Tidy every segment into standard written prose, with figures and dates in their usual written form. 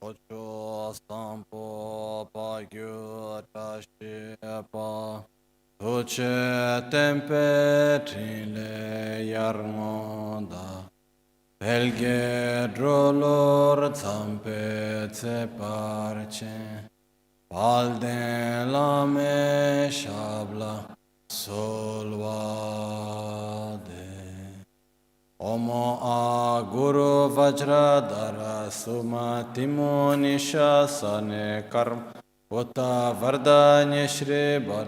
Ocho sampo pa gyu tashi pa Tuce tempe trile yarmoda Belge drolor zampe tse parce Palden lame shabla solvade Omo a guru vajradara sumatimo nishasane karm Uta vardanya shri bar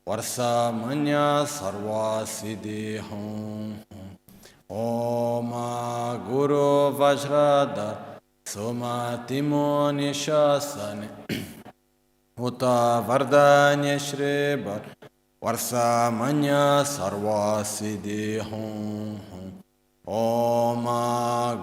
varsa manya sarva siddhi hum Om a guru vajradara sumatimo nishasane Uta vardanya shri bar varsa manya sarva siddhi hum Om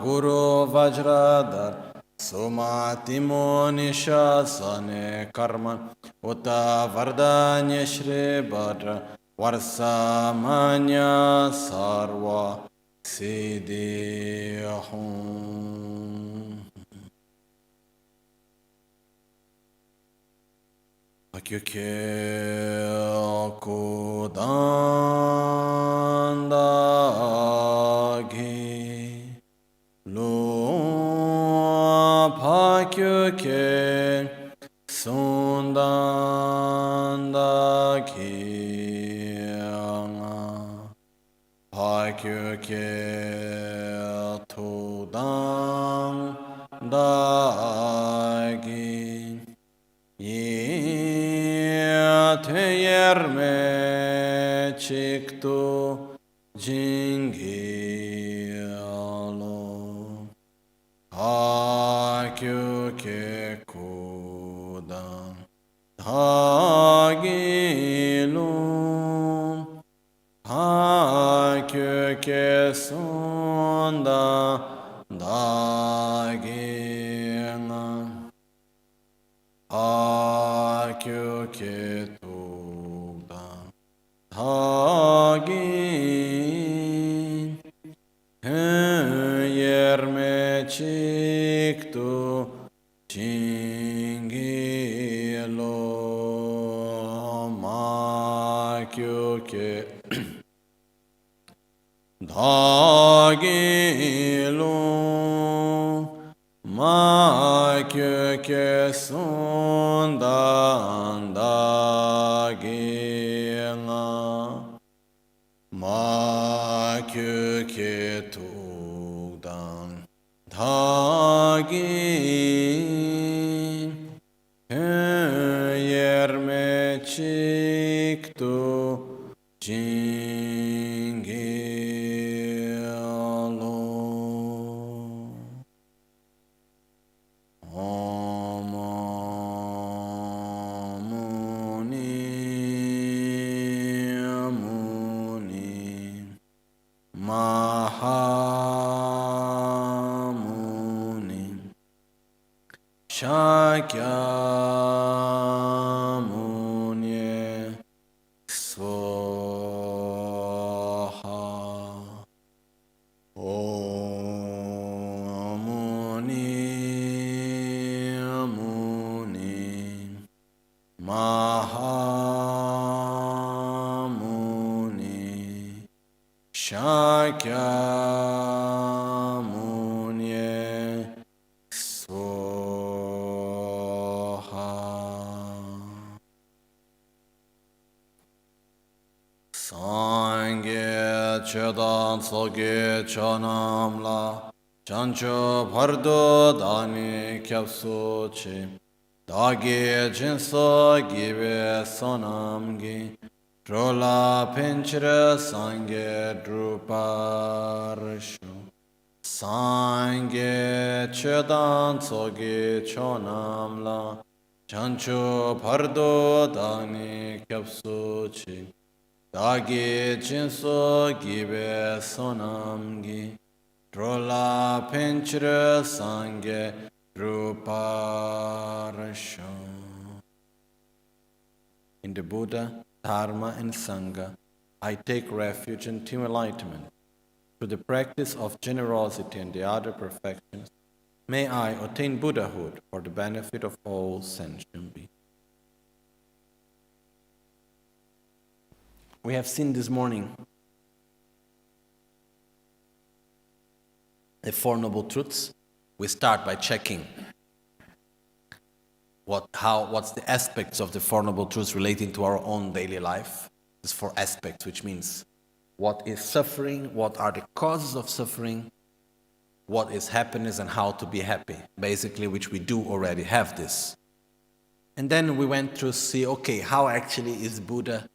Guru Vajradhar Sumatimo Nishasane Karma Uta Vardanya Shri Bhadra Varsamanya Sarva Siddhi Hum Akyukye Kudandagi Lo Pakyukye Sundandagi Pakyukye Tudandagi Teyerme çiktu jingialo Hakyuke kudan Hagilum Hakyuke sunda Dagina Hakyuke tudan Hagin Yerme çiktu Çingilo Makyuke Dagilo Makyuke sundan dagina Makyuke tudan dagin Yerme çiktu jingilo Mahamuni Shakyamuni Swaha Om Muni Mahamuni Shakyamuni Swaha Sangye Chedan Soge Chanamla Chancho Bhardo Dani Kyapso Che Dagi Jinso Give Sonamgi Drola Pinchra Sangye Druparshu Sangye Chedan Soge Chonamla Chancho Bhardo Dani Kyapso Che Dagi Jinso Give Sonamgi Drola Pinchra Sangye Druparshu. In the Buddha, Dharma and Sangha, I take refuge in team enlightenment. Through the practice of generosity and the other perfections, may I attain Buddhahood for the benefit of all sentient beings. We have seen this morning the Four Noble Truths. We start by checking what's the aspects of the Four Noble Truths relating to our own daily life. These four aspects, which means what is suffering, what are the causes of suffering, what is happiness, and how to be happy, basically, which we do already have this. And then we went through see, okay, how actually is Buddha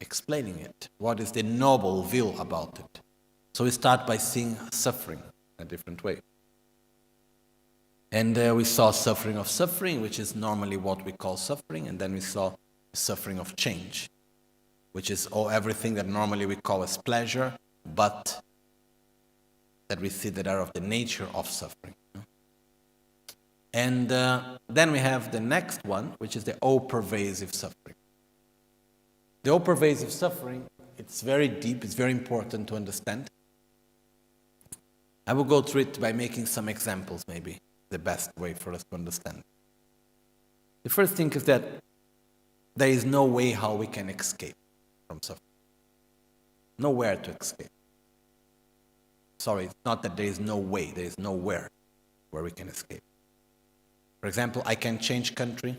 explaining it? What is the noble view about it? So we start by seeing suffering in a different way. And we saw suffering of suffering, which is normally what we call suffering, and then we saw suffering of change, which is everything that normally we call as pleasure, but that we see that are of the nature of suffering. And then we have the next one, which is the all-pervasive suffering. The all-pervasive suffering, it's very deep, it's very important to understand. I will go through it by making some examples, maybe the best way for us to understand. The first thing is that there is no way how we can escape from suffering. Nowhere to escape. Sorry, it's not that there is no way, there is nowhere where we can escape. For example, I can change country,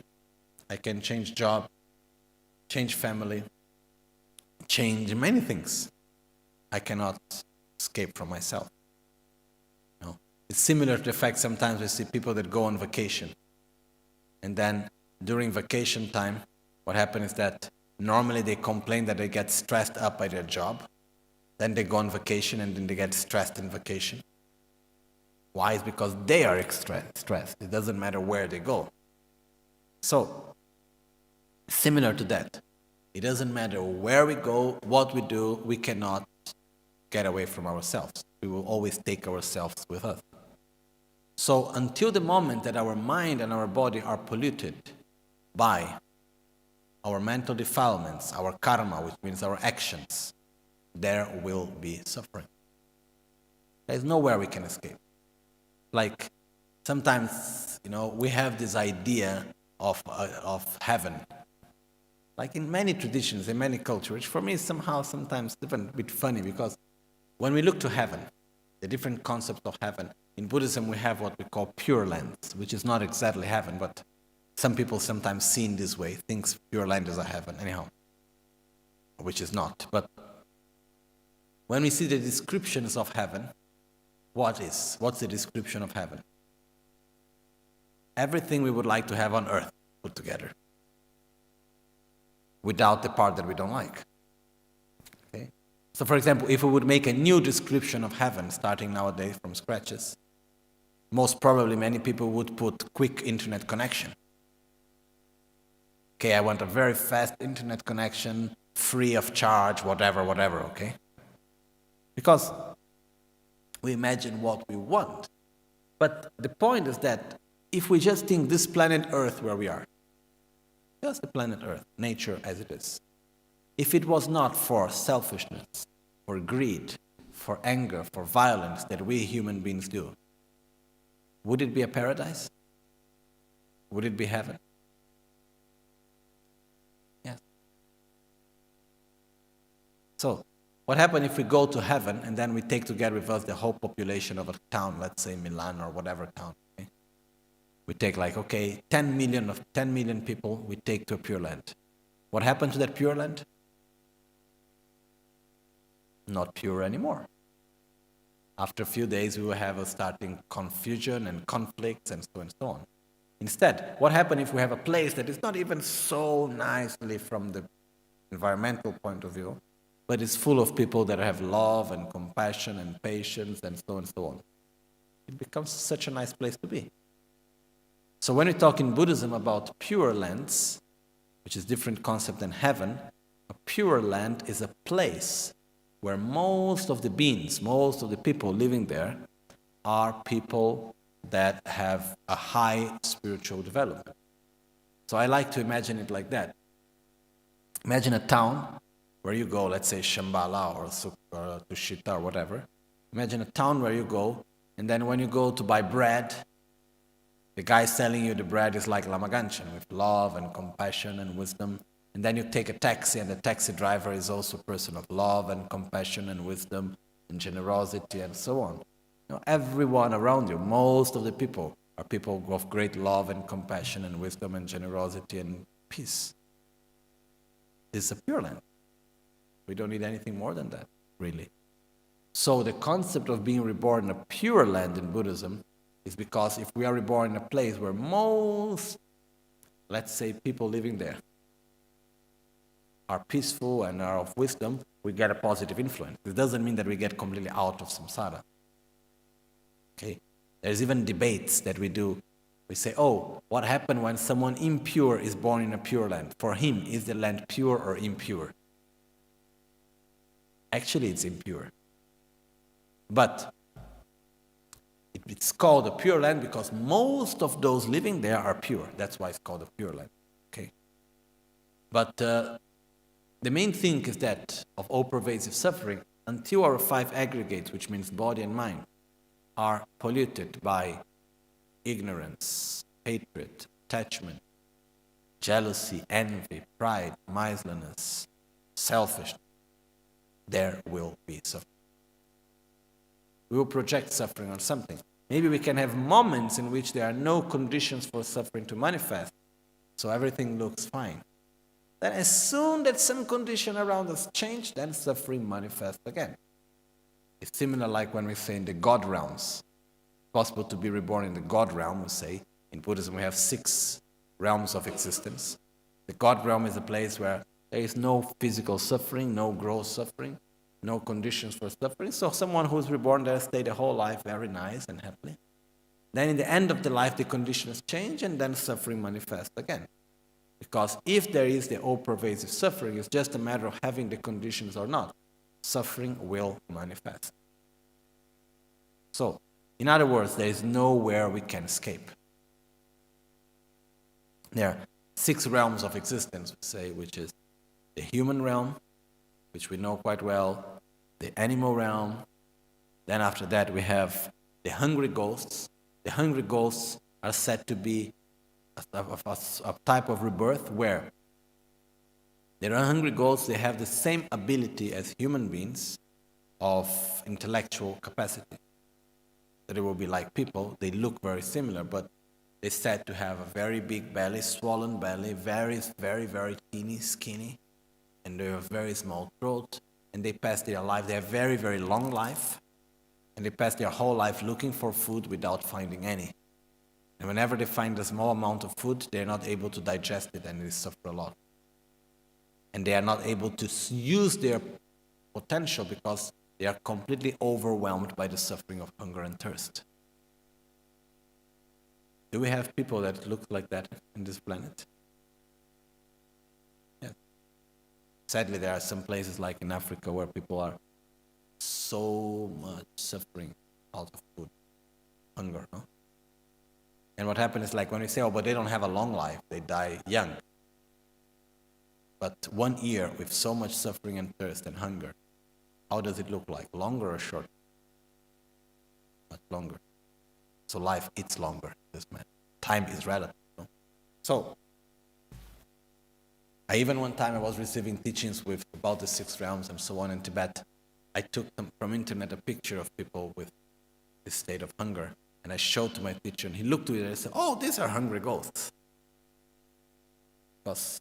I can change job, change family, change many things. I cannot escape from myself. No. It's similar to the fact sometimes we see people that go on vacation. And then during vacation time, what happens is that normally they complain that they get stressed up by their job. Then they go on vacation and then they get stressed in vacation. Why? It's because they are stressed. It doesn't matter where they go. So, similar to that, it doesn't matter where we go, what we do, we cannot get away from ourselves. We will always take ourselves with us. So, until the moment that our mind and our body are polluted by our mental defilements, our karma, which means our actions, there will be suffering. There is nowhere we can escape. Like sometimes, we have this idea of heaven. Like in many traditions, in many cultures, which for me is sometimes even a bit funny, because when we look to heaven, the different concepts of heaven, in Buddhism we have what we call pure lands, which is not exactly heaven, but some people sometimes see in this way, thinks pure land is a heaven, anyhow, which is not. But when we see the descriptions of heaven, what's the description of heaven? Everything we would like to have on earth put together, without the part that we don't like. Okay? So for example, if we would make a new description of heaven, starting nowadays from scratches, most probably many people would put quick internet connection. Okay, I want a very fast internet connection, free of charge, whatever, okay? Because we imagine what we want. But the point is that if we just think this planet Earth where we are, just the planet Earth, nature as it is, if it was not for selfishness, for greed, for anger, for violence that we human beings do, would it be a paradise? Would it be heaven? Yes. So, what happens if we go to heaven and then we take together with us the whole population of a town, let's say Milan or whatever town? Okay? We take 10 million people we take to a pure land. What happened to that pure land? Not pure anymore. After a few days we will have a starting confusion and conflicts and so on. Instead, what happens if we have a place that is not even so nicely from the environmental point of view, but it's full of people that have love and compassion and patience and so on. It becomes such a nice place to be. So when we talk in Buddhism about pure lands, which is a different concept than heaven, a pure land is a place where most of the beings, most of the people living there are people that have a high spiritual development. So I like to imagine it like that. Imagine a town where you go, let's say Shambhala or Tushita or whatever. Imagine a town where you go, and then when you go to buy bread, The guy selling you the bread is like Lama with love and compassion and wisdom. And then you take a taxi, and the taxi driver is also a person of love and compassion and wisdom and generosity and so on. Everyone around you, most of the people, are people of great love and compassion and wisdom and generosity and peace. This is a pure land. We don't need anything more than that, really. So the concept of being reborn in a pure land in Buddhism is because if we are reborn in a place where most, let's say, people living there are peaceful and are of wisdom, we get a positive influence. This doesn't mean that we get completely out of samsara. Okay? There's even debates that we do. We say, oh, what happened when someone impure is born in a pure land? For him, is the land pure or impure? Actually, it's impure. But it's called a pure land because most of those living there are pure. That's why it's called a pure land. Okay? But the main thing is that of all pervasive suffering, until our 5 aggregates, which means body and mind, are polluted by ignorance, hatred, attachment, jealousy, envy, pride, miserliness, selfishness, there will be suffering. We will project suffering on something. Maybe we can have moments in which there are no conditions for suffering to manifest, so everything looks fine. Then as soon as some condition around us change, then suffering manifests again. It's similar like when we say in the God realms. It's possible to be reborn in the God realm, we say. In Buddhism we have 6 realms of existence. The God realm is a place where there is no physical suffering, no gross suffering, no conditions for suffering. So someone who's reborn there stay the whole life very nice and happily. Then in the end of the life, the conditions change and then suffering manifests again. Because if there is the all-pervasive suffering, it's just a matter of having the conditions or not. Suffering will manifest. So, in other words, there is nowhere we can escape. There are 6 realms of existence, we say, which is the human realm, which we know quite well, the animal realm. Then after that we have the hungry ghosts. The hungry ghosts are said to be a type of rebirth where there are hungry ghosts, they have the same ability as human beings of intellectual capacity. So they will be like people, they look very similar, but they're said to have a very big belly, swollen belly, very, very, very teeny, skinny, and they have a very small throat, and they pass their life, they have very, very long life, and they pass their whole life looking for food without finding any. And whenever they find a small amount of food, they're not able to digest it and they suffer a lot. And they are not able to use their potential because they are completely overwhelmed by the suffering of hunger and thirst. Do we have people that look like that in this planet? Yes. Sadly, there are some places like in Africa where people are so much suffering out of food, hunger, no? And what happens is like when we say, oh, but they don't have a long life, they die young. But 1 year with so much suffering and thirst and hunger, how does it look like? Longer or short? Much longer. So life is longer, this man. Time is relative. No? So, one time I was receiving teachings about the 6 realms and so on in Tibet. I took them from internet a picture of people with this state of hunger. And I showed to my teacher, and he looked at it and said, oh, these are hungry ghosts. Because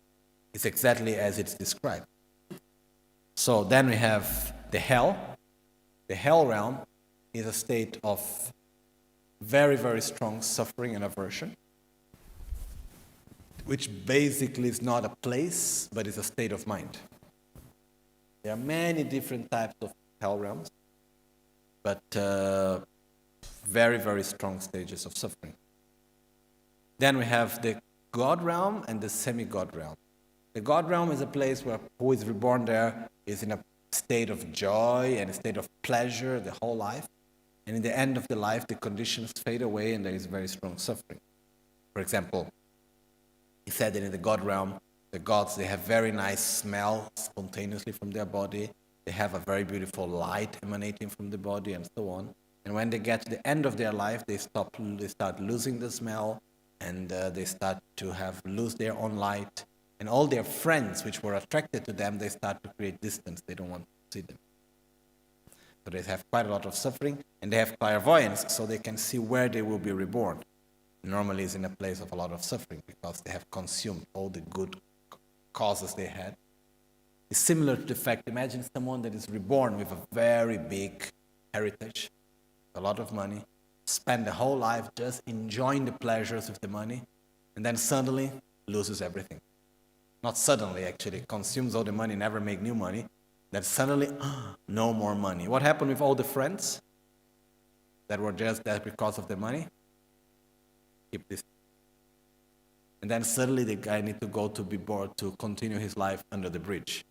it's exactly as it's described. So then we have the hell. The hell realm is a state of very, very strong suffering and aversion, which basically is not a place, but is a state of mind. There are many different types of hell realms, but very, very strong stages of suffering. Then we have the God realm and the semi-God realm. The God realm is a place where who is reborn there is in a state of joy and a state of pleasure the whole life. And in the end of the life, the conditions fade away and there is very strong suffering. For example, he said that in the God realm, the gods, they have very nice smell spontaneously from their body. They have a very beautiful light emanating from the body and so on. And when they get to the end of their life, they start losing the smell, and they start to lose their own light. And all their friends which were attracted to them, they start to create distance. They don't want to see them. So they have quite a lot of suffering, and they have clairvoyance, so they can see where they will be reborn. Normally it's in a place of a lot of suffering, because they have consumed all the good causes they had. It's similar to the fact, imagine someone that is reborn with a very big heritage, a lot of money, spend the whole life just enjoying the pleasures of the money, and then suddenly loses everything. Not suddenly, actually, consumes all the money, never make new money, then suddenly, no more money. What happened with all the friends that were just there because of the money? Keep this. And then suddenly the guy needs to go to be born to continue his life under the bridge.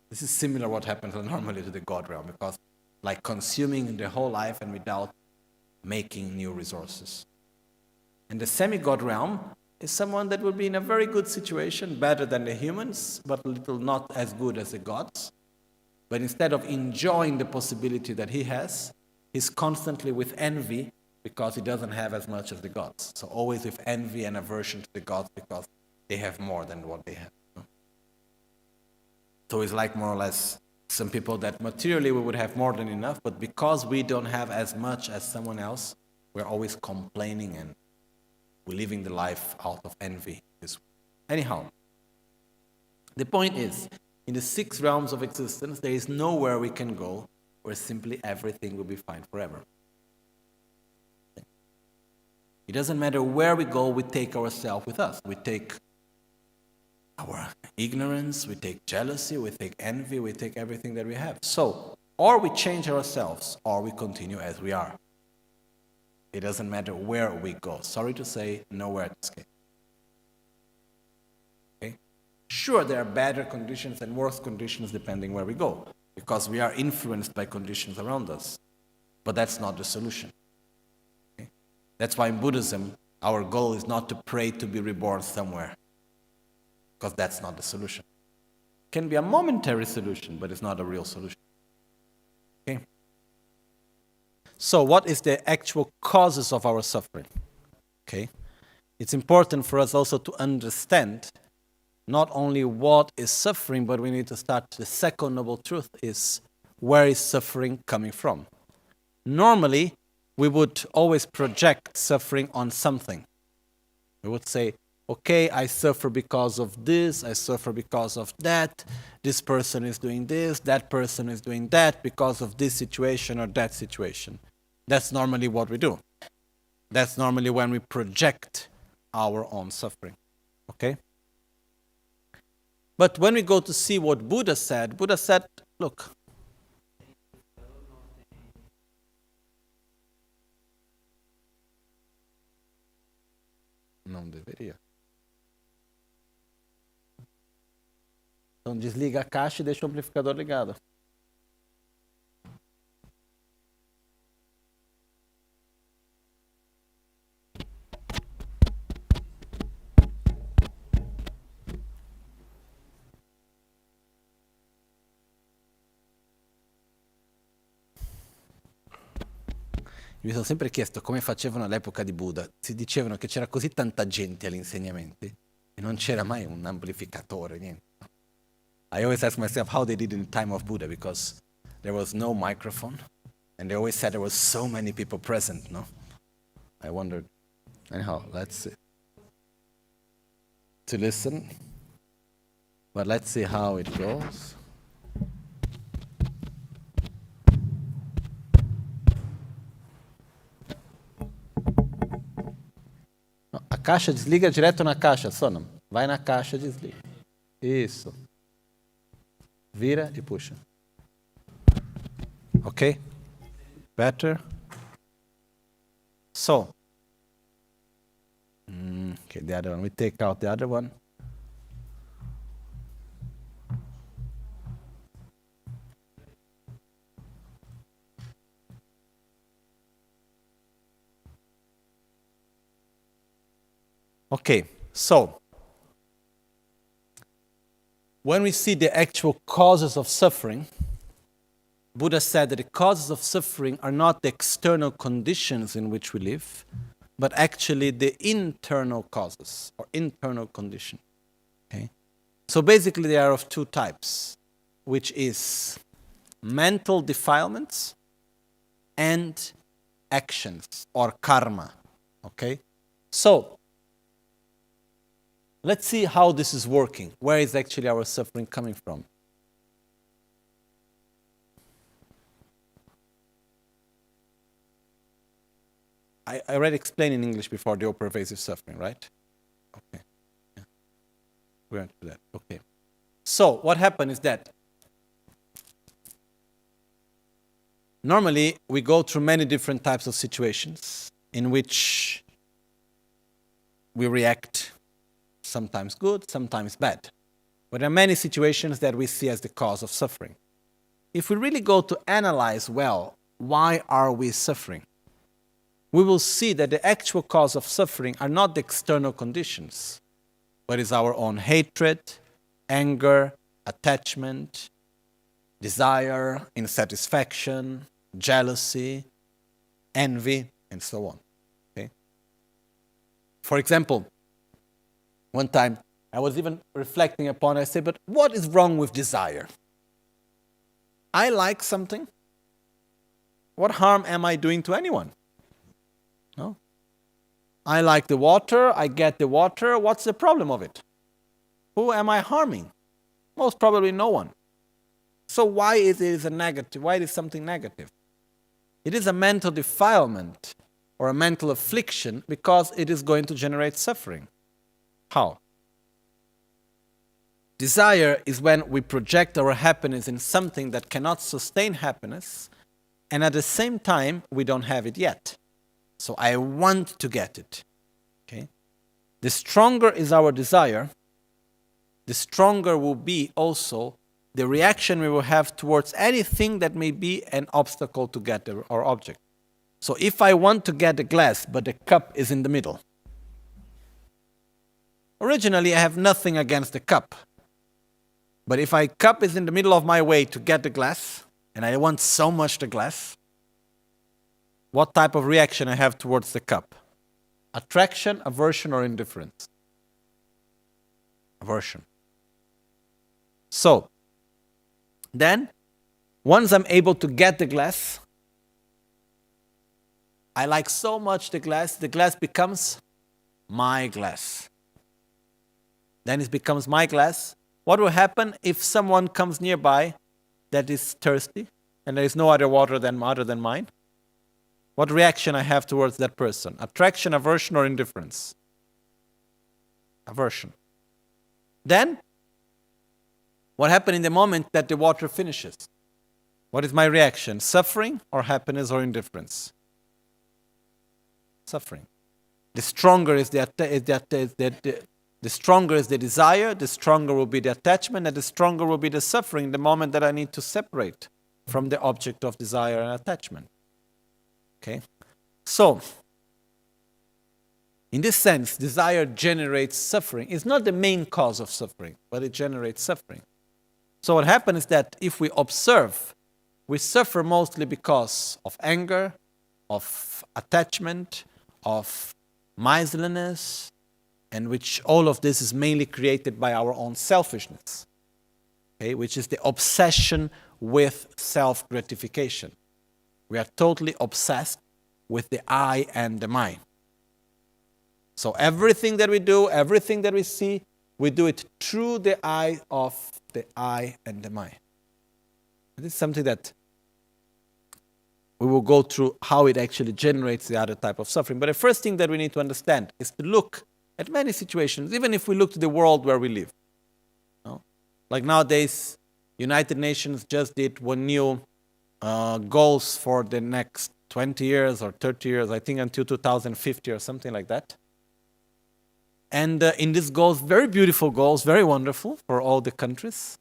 This is similar what happens normally to the God realm, because like consuming the whole life and without making new resources. And the semi-God realm is someone that will be in a very good situation, better than the humans, but a little not as good as the gods. But instead of enjoying the possibility that he has, he's constantly with envy because he doesn't have as much as the gods. So always with envy and aversion to the gods because they have more than what they have. So it's like more or less some people that materially we would have more than enough, but because we don't have as much as someone else, we're always complaining and we're living the life out of envy. Anyhow, the point is, in the 6 realms of existence, there is nowhere we can go where simply everything will be fine forever. It doesn't matter where we go, we take ourselves with us. We take our ignorance, we take jealousy, we take envy, we take everything that we have. So, or we change ourselves, or we continue as we are. It doesn't matter where we go. Sorry to say, nowhere to escape. Okay? Sure, there are better conditions and worse conditions depending where we go, because we are influenced by conditions around us. But that's not the solution. Okay? That's why in Buddhism, our goal is not to pray to be reborn somewhere, because that's not the solution. It can be a momentary solution, but it's not a real solution. Okay? So what is the actual causes of our suffering? Okay? It's important for us also to understand not only what is suffering, but we need to start, the second noble truth is, where is suffering coming from? Normally, we would always project suffering on something. We would say, okay, I suffer because of this, I suffer because of that, this person is doing this, that person is doing that because of this situation or that situation. That's normally what we do. That's normally when we project our own suffering. Okay? But when we go to see what Buddha said, look, não deveria. Então desliga a caixa e deixa o amplificador ligado. Mi sono sempre chiesto come facevano all'epoca di Buddha. Si dicevano che c'era così tanta gente agli insegnamenti e non c'era mai un amplificatore, niente. I always ask myself how they did in the time of Buddha, because there was no microphone and they always said there was so many people present, no? I wondered. Anyhow, let's see. To listen. But let's see how it goes. A caixa desliga direto na caixa, Sonam. Vai na caixa, desliga. Isso. Vira e puxa. Okay? Better? So. Okay, the other one. We take out the other one. Okay, so when we see the actual causes of suffering, Buddha said that the causes of suffering are not the external conditions in which we live, but actually the internal causes or internal condition. Okay? So basically they are of two types, which is mental defilements and actions or karma. Okay? So let's see how this is working. Where is actually our suffering coming from? I already explained in English before the all-pervasive suffering, right? Okay. Yeah. We went through that. Okay. So what happened is that normally we go through many different types of situations in which we react, sometimes good, sometimes bad. But there are many situations that we see as the cause of suffering. If we really go to analyze well, why are we suffering? We will see that the actual cause of suffering are not the external conditions, but is our own hatred, anger, attachment, desire, insatisfaction, jealousy, envy, and so on. Okay? For example, one time I was even reflecting upon it, I said, but what is wrong with desire? I like something. What harm am I doing to anyone? No. I like the water, I get the water, what's the problem of it? Who am I harming? Most probably no one. So why is it a negative? Why is it something negative? It is a mental defilement or a mental affliction because it is going to generate suffering. How? Desire is when we project our happiness in something that cannot sustain happiness, and at the same time, we don't have it yet. So I want to get it. Okay? The stronger is our desire, the stronger will be also the reaction we will have towards anything that may be an obstacle to get our object. So if I want to get the glass, but the cup is in the middle, originally I have nothing against the cup. But if a cup is in the middle of my way to get the glass, and I want so much the glass, what type of reaction I have towards the cup? Attraction, aversion, or indifference? Aversion. So, then, once I'm able to get the glass, I like so much the glass becomes my glass. Then it becomes my glass. What will happen if someone comes nearby that is thirsty and there is no other water other than mine? What reaction I have towards that person? Attraction, aversion, or indifference? Aversion. Then, what happens in the moment that the water finishes? What is my reaction? Suffering or happiness or indifference? Suffering. The stronger is the stronger is the desire, the stronger will be the attachment, and the stronger will be the suffering the moment that I need to separate from the object of desire and attachment. Okay? So, in this sense, desire generates suffering. It's not the main cause of suffering, but it generates suffering. So what happens is that if we observe, we suffer mostly because of anger, of attachment, of miserliness, and which all of this is mainly created by our own selfishness, okay, which is the obsession with self-gratification. We are totally obsessed with the I and the mine. So everything that we do, everything that we see, we do it through the eye of the I and the mine. This is something that we will go through how it actually generates the other type of suffering. But the first thing that we need to understand is to look at many situations, even if we look to the world where we live. No? Like nowadays, United Nations just did one new goals for the next 20 years or 30 years, I think until 2050 or something like that. And in these goals, very beautiful goals, very wonderful for all the countries,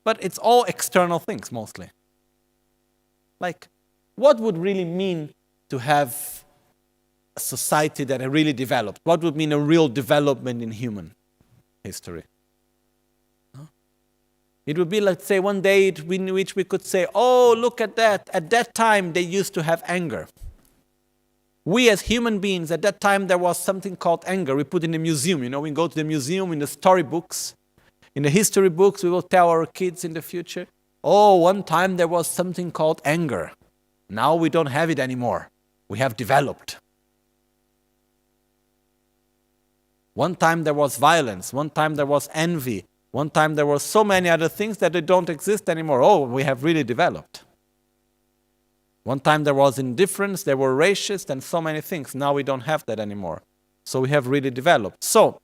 but it's all external things mostly. Like, what would really mean to have a society that really developed? What would mean a real development in human history? It would be, let's say, one day in which we could say, oh, look at that. At that time, they used to have anger. We as human beings, at that time, there was something called anger. We put in a museum, we go to the museum, in the storybooks, in the history books, we will tell our kids in the future, oh, one time there was something called anger. Now we don't have it anymore. We have developed. One time there was violence. One time there was envy. One time there were so many other things that they don't exist anymore. Oh, we have really developed. One time there was indifference, there were racist and so many things. Now we don't have that anymore. So we have really developed. So,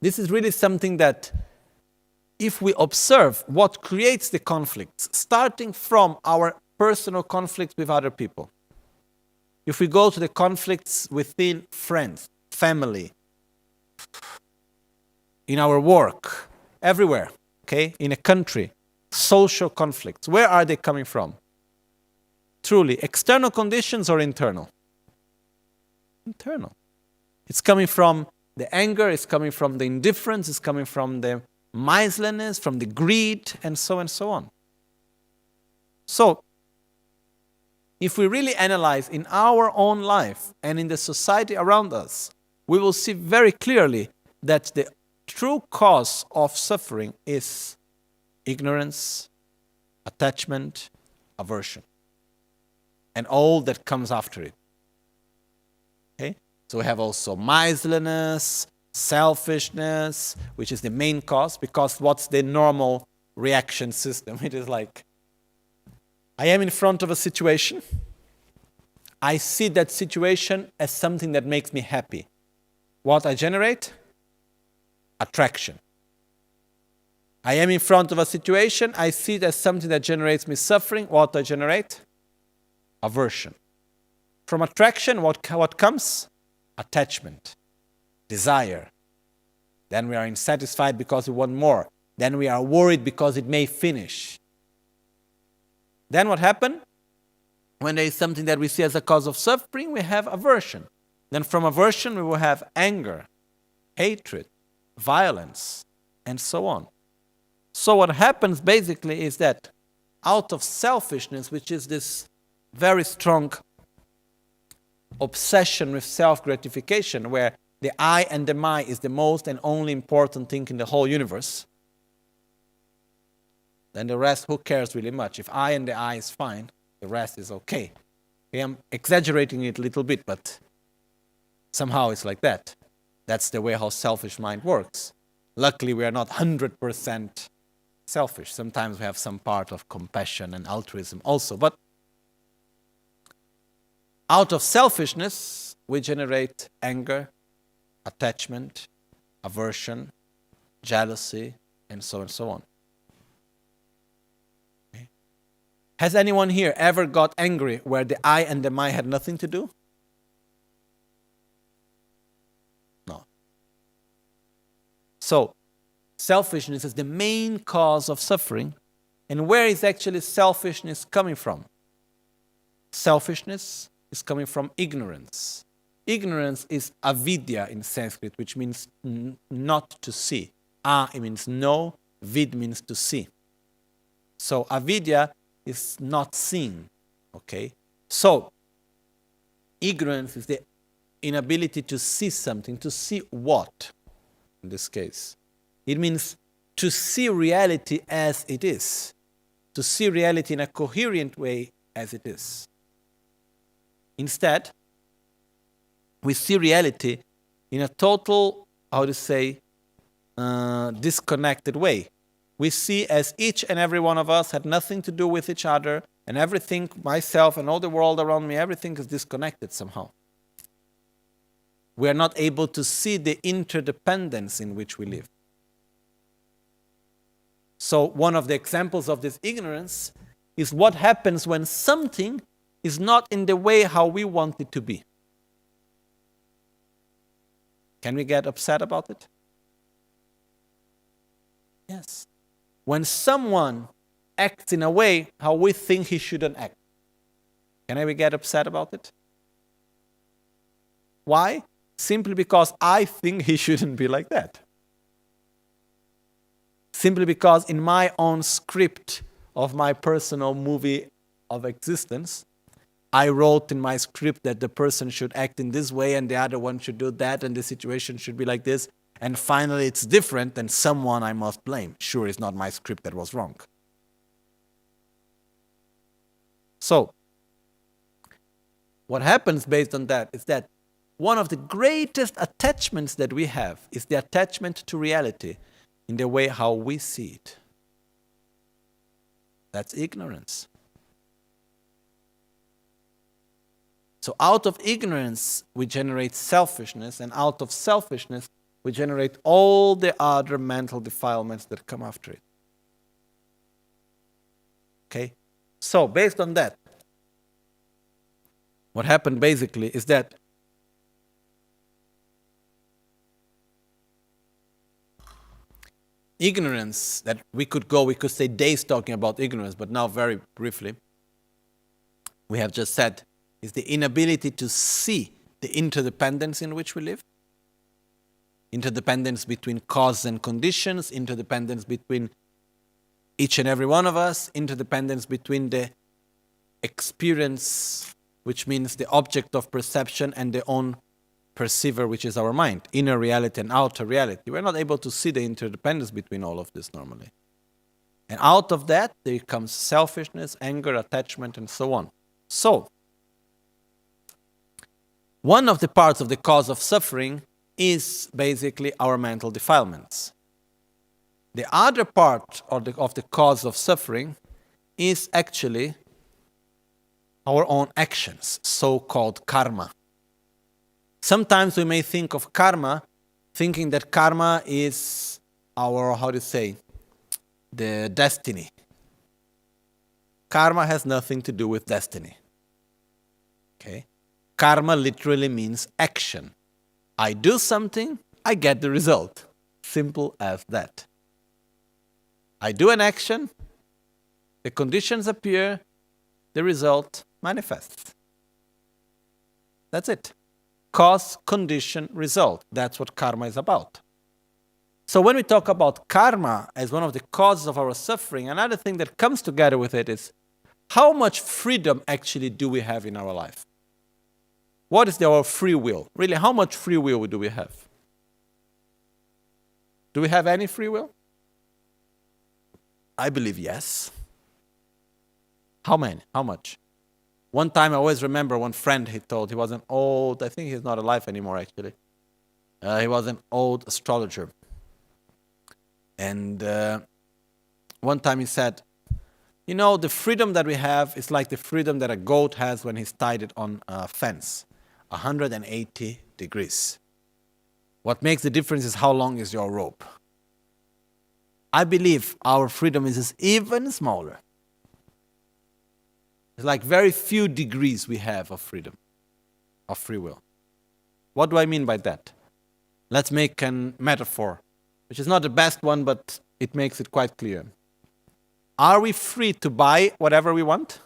this is really something that if we observe what creates the conflicts, starting from our personal conflicts with other people, if we go to the conflicts within friends, family, in our work, everywhere, okay, in a country, social conflicts, where are they coming from? Truly, external conditions or internal? Internal. It's coming from the anger, it's coming from the indifference, it's coming from the miserliness, from the greed, and so on. So, if we really analyze in our own life and in the society around us, we will see very clearly that the true cause of suffering is ignorance, attachment, aversion, and all that comes after it. Okay? So we have also miserliness, selfishness, which is the main cause, because what's the normal reaction system? It is like, I am in front of a situation, I see that situation as something that makes me happy. What I generate? Attraction. I am in front of a situation, I see it as something that generates me suffering. What I generate? Aversion. From attraction, what comes? Attachment. Desire. Then we are insatisfied because we want more. Then we are worried because it may finish. Then what happens? When there is something that we see as a cause of suffering, we have aversion. Then from aversion, we will have anger, hatred, violence, and so on. So what happens basically is that out of selfishness, which is this very strong obsession with self-gratification, where the I and the my is the most and only important thing in the whole universe, then the rest, who cares really much? If I and the I is fine, the rest is okay. I'm exaggerating it a little bit, but somehow it's like that. That's the way how selfish mind works. Luckily, we are not 100% selfish. Sometimes we have some part of compassion and altruism also. But out of selfishness, we generate anger, attachment, aversion, jealousy, and so on. Okay. Has anyone here ever got angry where the I and the my had nothing to do? No. So, selfishness is the main cause of suffering. And where is actually selfishness coming from? Selfishness is coming from ignorance. Ignorance is avidya in Sanskrit, which means not to see. It means no, vid means to see. So avidya is not seeing. Okay? So, ignorance is the inability to see something. To see what? In this case. It means to see reality as it is. To see reality in a coherent way as it is. Instead, we see reality in a total, disconnected way. We see as each and every one of us had nothing to do with each other, and everything, myself and all the world around me, everything is disconnected somehow. We are not able to see the interdependence in which we live. So one of the examples of this ignorance is what happens when something is not in the way how we want it to be. Can we get upset about it? Yes. When someone acts in a way how we think he shouldn't act, can we get upset about it? Why? Simply because I think he shouldn't be like that. simply because in my own script of my personal movie of existence, I wrote in my script that the person should act in this way and the other one should do that and the situation should be like this. And finally it's different, then someone I must blame. Sure, it's not my script that was wrong. So, what happens based on that is that one of the greatest attachments that we have is the attachment to reality in the way how we see it. That's ignorance. So out of ignorance, we generate selfishness, and out of selfishness, we generate all the other mental defilements that come after it. Okay? So, based on that, what happened basically is that ignorance, that we could say days talking about ignorance, but now very briefly, we have just said, is the inability to see the interdependence in which we live. Interdependence between cause and conditions, interdependence between each and every one of us, interdependence between the experience, which means the object of perception, and the own perceiver, which is our mind, inner reality and outer reality. We're not able to see the interdependence between all of this normally. And out of that, there comes selfishness, anger, attachment, and so on. So, one of the parts of the cause of suffering is basically our mental defilements. The other part of the cause of suffering is actually our own actions, so-called karma. Sometimes we may think of karma, thinking that karma is our, the destiny. Karma has nothing to do with destiny. Okay? Karma literally means action. I do something, I get the result. Simple as that. I do an action, the conditions appear, the result manifests. That's it. Cause, condition, result. That's what karma is about. So when we talk about karma as one of the causes of our suffering, another thing that comes together with it is how much freedom actually do we have in our life? What is our free will? Really, how much free will do we have? Do we have any free will? I believe yes. How many? How much? One time I always remember one friend he told, he was an old, I think he's not alive anymore actually. He was an old astrologer. And one time he said, you know, the freedom that we have is like the freedom that a goat has when he's tied it on a fence. 180 degrees. What makes the difference is how long is your rope. I believe our freedom is even smaller. It's like very few degrees we have of freedom, of free will. What do I mean by that? Let's make a metaphor, which is not the best one, but it makes it quite clear. Are we free to buy whatever we want?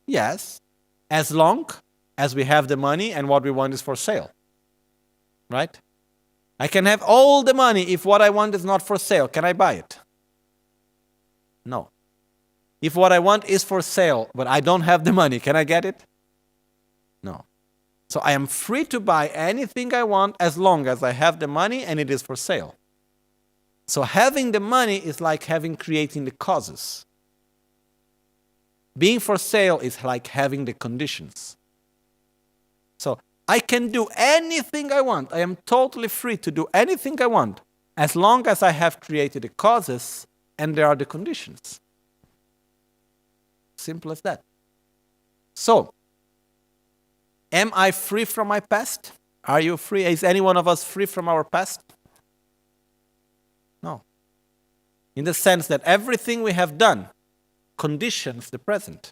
Yes, as long as we have the money and what we want is for sale. Right? I can have all the money if what I want is not for sale. Can I buy it? No. If what I want is for sale, but I don't have the money, can I get it? No. So I am free to buy anything I want as long as I have the money and it is for sale. So having the money is like creating the causes. Being for sale is like having the conditions. So I can do anything I want. I am totally free to do anything I want as long as I have created the causes and there are the conditions. Simple as that. So, am I free from my past? Are you free? Is any one of us free from our past? No. In the sense that everything we have done conditions the present.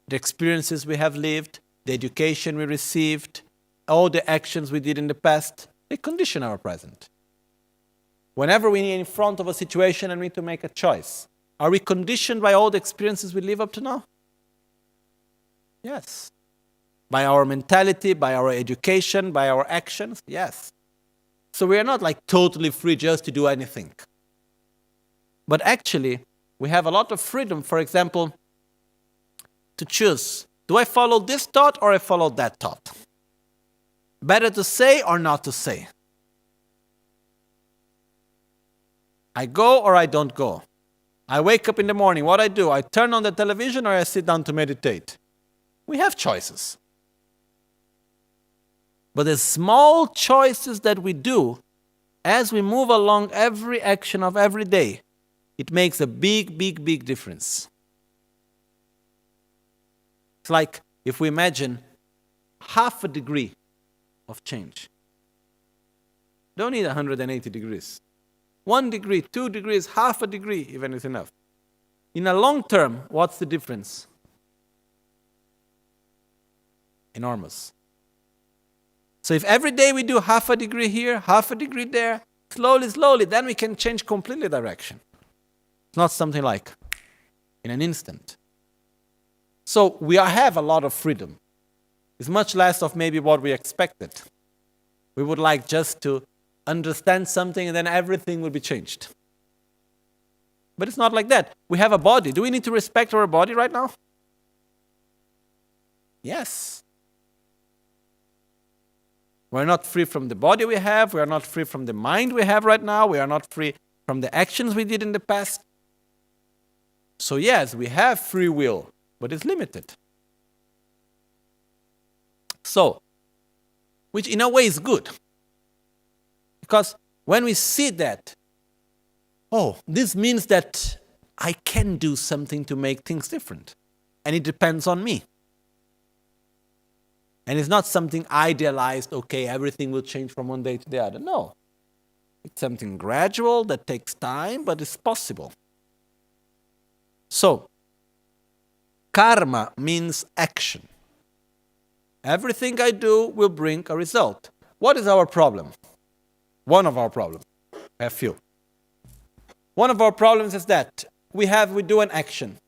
The experiences we have lived, the education we received, all the actions we did in the past, they condition our present. Whenever we are in front of a situation and we need to make a choice, are we conditioned by all the experiences we live up to now? Yes. By our mentality, by our education, by our actions? Yes. So we are not like totally free just to do anything. But actually, we have a lot of freedom, for example, to choose. Do I follow this thought or I follow that thought? Better to say or not to say? I go or I don't go? I wake up in the morning, what I do? I turn on the television or I sit down to meditate? We have choices. But the small choices that we do as we move along every action of every day, it makes a big, big, big difference. It's like if we imagine half a degree of change. Don't need 180 degrees. 1 degree, 2 degrees, half a degree even is enough. In a long term, what's the difference? Enormous. So if every day we do half a degree here, half a degree there, slowly, slowly, then we can change completely direction. It's not something like in an instant. So we have a lot of freedom. It's much less of maybe what we expected. We would like just to understand something and then everything will be changed. But it's not like that. We have a body. Do we need to respect our body right now? Yes. We're not free from the body we have. We are not free from the mind we have right now. We are not free from the actions we did in the past. So yes, we have free will, but it's limited. So, which in a way is good. Because when we see that, oh, this means that I can do something to make things different. And it depends on me. And it's not something idealized, okay, everything will change from one day to the other. No. It's something gradual that takes time, but it's possible. So, karma means action. Everything I do will bring a result. What is our problem? One of our problems. I have few. One of our problems is that we do an action.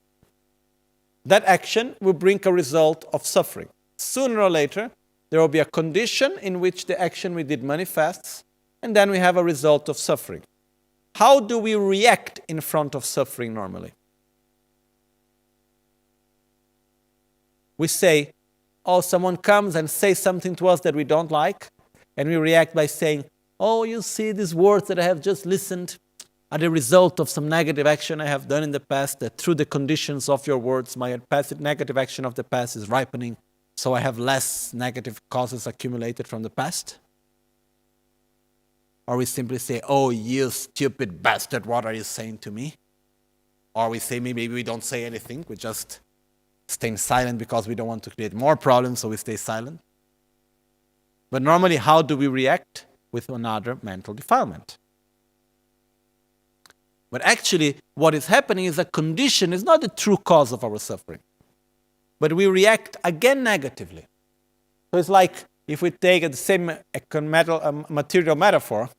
That action will bring a result of suffering. Sooner or later, there will be a condition in which the action we did manifests, and then we have a result of suffering. How do we react in front of suffering normally? We say, oh, someone comes and says something to us that we don't like, and we react by saying, oh, you see, these words that I have just listened are the result of some negative action I have done in the past, that through the conditions of your words, my past negative action of the past is ripening, so I have less negative causes accumulated from the past? Or we simply say, oh, you stupid bastard, what are you saying to me? Or we say, maybe we don't say anything, we just stay silent because we don't want to create more problems, so we stay silent. But normally, how do we react? With another mental defilement. But actually, what is happening is a condition is not the true cause of our suffering. But we react again negatively. So it's like, if we take the same material metaphor,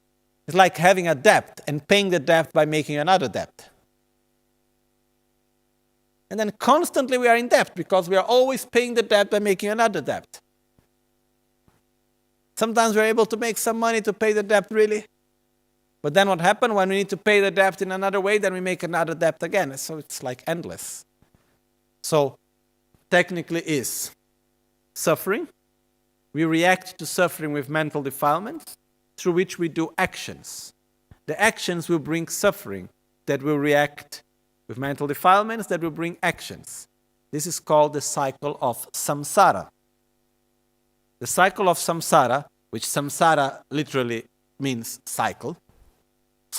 it's like having a debt and paying the debt by making another debt. And then constantly we are in debt because we are always paying the debt by making another debt. Sometimes we're able to make some money to pay the debt really. But then what happens when we need to pay the debt in another way, then we make another debt again. So it's like endless. So technically is suffering. We react to suffering with mental defilements through which we do actions. The actions will bring suffering that will react with mental defilements that will bring actions. This is called the cycle of samsara. The cycle of samsara, which samsara literally means cycle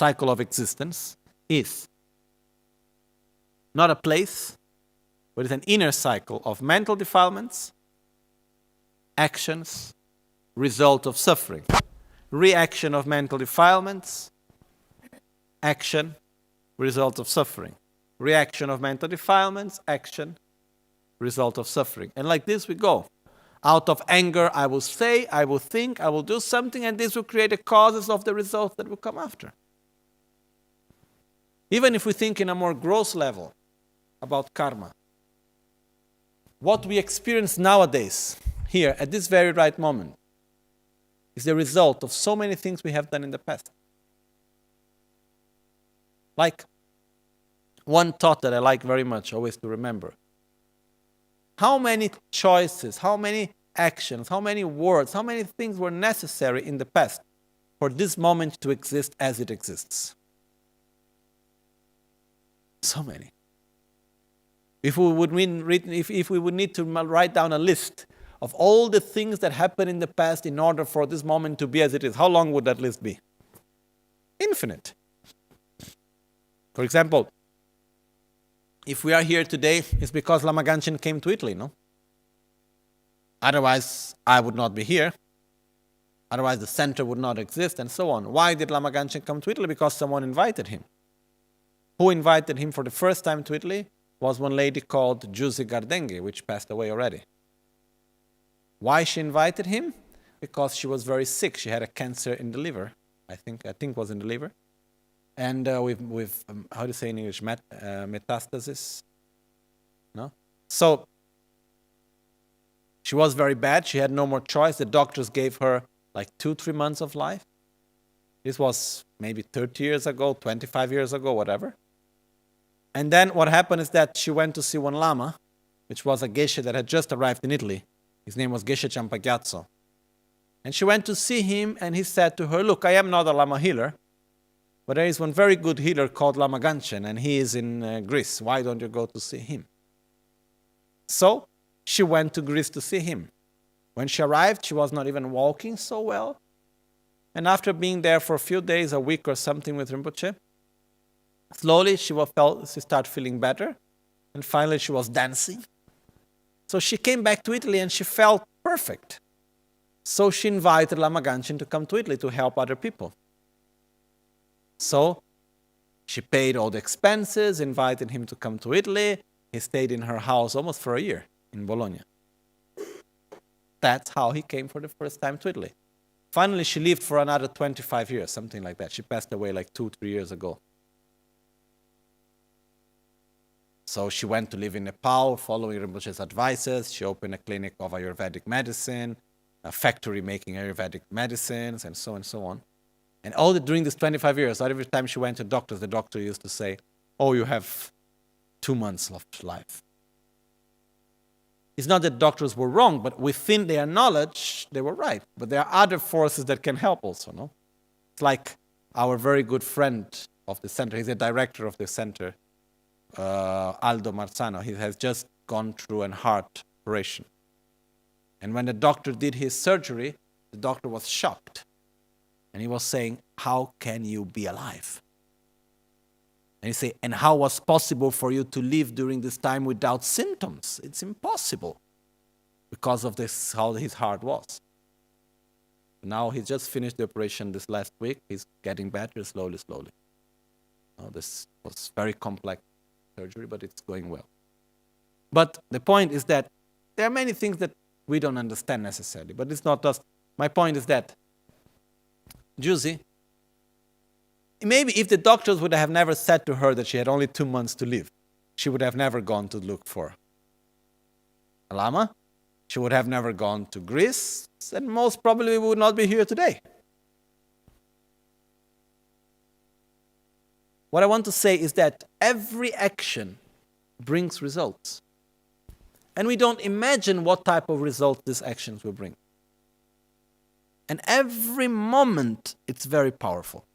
of existence, is not a place, but it's an inner cycle of mental defilements, actions, result of suffering, reaction of mental defilements, action, result of suffering, reaction of mental defilements, action, result of suffering. And like this we go. Out of anger, I will say, I will think, I will do something, and this will create the causes of the results that will come after. Even if we think in a more gross level about karma, what we experience nowadays, here, at this very right moment, It's the result of so many things we have done in the past. Like one thought that I like very much, always to remember. How many choices, how many actions, how many words, how many things were necessary in the past for this moment to exist as it exists? So many. If we would need to write down a list of all the things that happened in the past in order for this moment to be as it is, how long would that list be? Infinite. For example, if we are here today, it's because Lama Ganchen came to Italy, no? Otherwise, I would not be here. Otherwise, the center would not exist, and so on. Why did Lama Ganchen come to Italy? Because someone invited him. Who invited him for the first time to Italy was one lady called Giusy Gardenghi, which passed away already. Why she invited him? Because she was very sick. She had a cancer in the liver. I think it was in the liver. And with how do you say in English, metastasis? No? So, she was very bad. She had no more choice. The doctors gave her like 2-3 months of life. This was maybe 30 years ago, 25 years ago, whatever. And then what happened is that she went to see one Lama, which was a geisha that had just arrived in Italy. His name was Geshe Champagyatso. And she went to see him, and he said to her, look, I am not a Lama healer, but there is one very good healer called Lama Ganchen, and he is in Greece. Why don't you go to see him? So she went to Greece to see him. When she arrived, she was not even walking so well. And after being there for a few days, a week or something with Rinpoche, slowly she started feeling better. And finally she was dancing. So she came back to Italy and she felt perfect. So she invited Lama Ganchen to come to Italy to help other people. So she paid all the expenses, invited him to come to Italy. He stayed in her house almost for a year in Bologna. That's how he came for the first time to Italy. Finally, she lived for another 25 years, something like that. She passed away like 2-3 years ago. So she went to live in Nepal, following Rinpoche's advices. She opened a clinic of Ayurvedic medicine, a factory making Ayurvedic medicines, and so on. And during these 25 years, every time she went to doctors, the doctor used to say, oh, you have 2 months left life. It's not that doctors were wrong, but within their knowledge, they were right. But there are other forces that can help also, no? It's like our very good friend of the center. He's a director of the center, Aldo Marzano. He has just gone through a heart operation. And when the doctor did his surgery, the doctor was shocked. And he was saying, how can you be alive? And he said, and how was possible for you to live during this time without symptoms? It's impossible because of this, how his heart was. Now he just finished the operation this last week. He's getting better slowly. This was very complex surgery, but it's going well. But the point is that there are many things that we don't understand necessarily, but it's not just. My point is that Giusy, maybe if the doctors would have never said to her that she had only 2 months to live, she would have never gone to look for a Lama. She would have never gone to Greece, and most probably we would not be here today. What I want to say is that every action brings results. And we don't imagine what type of results these actions will bring. And every moment, it's very powerful.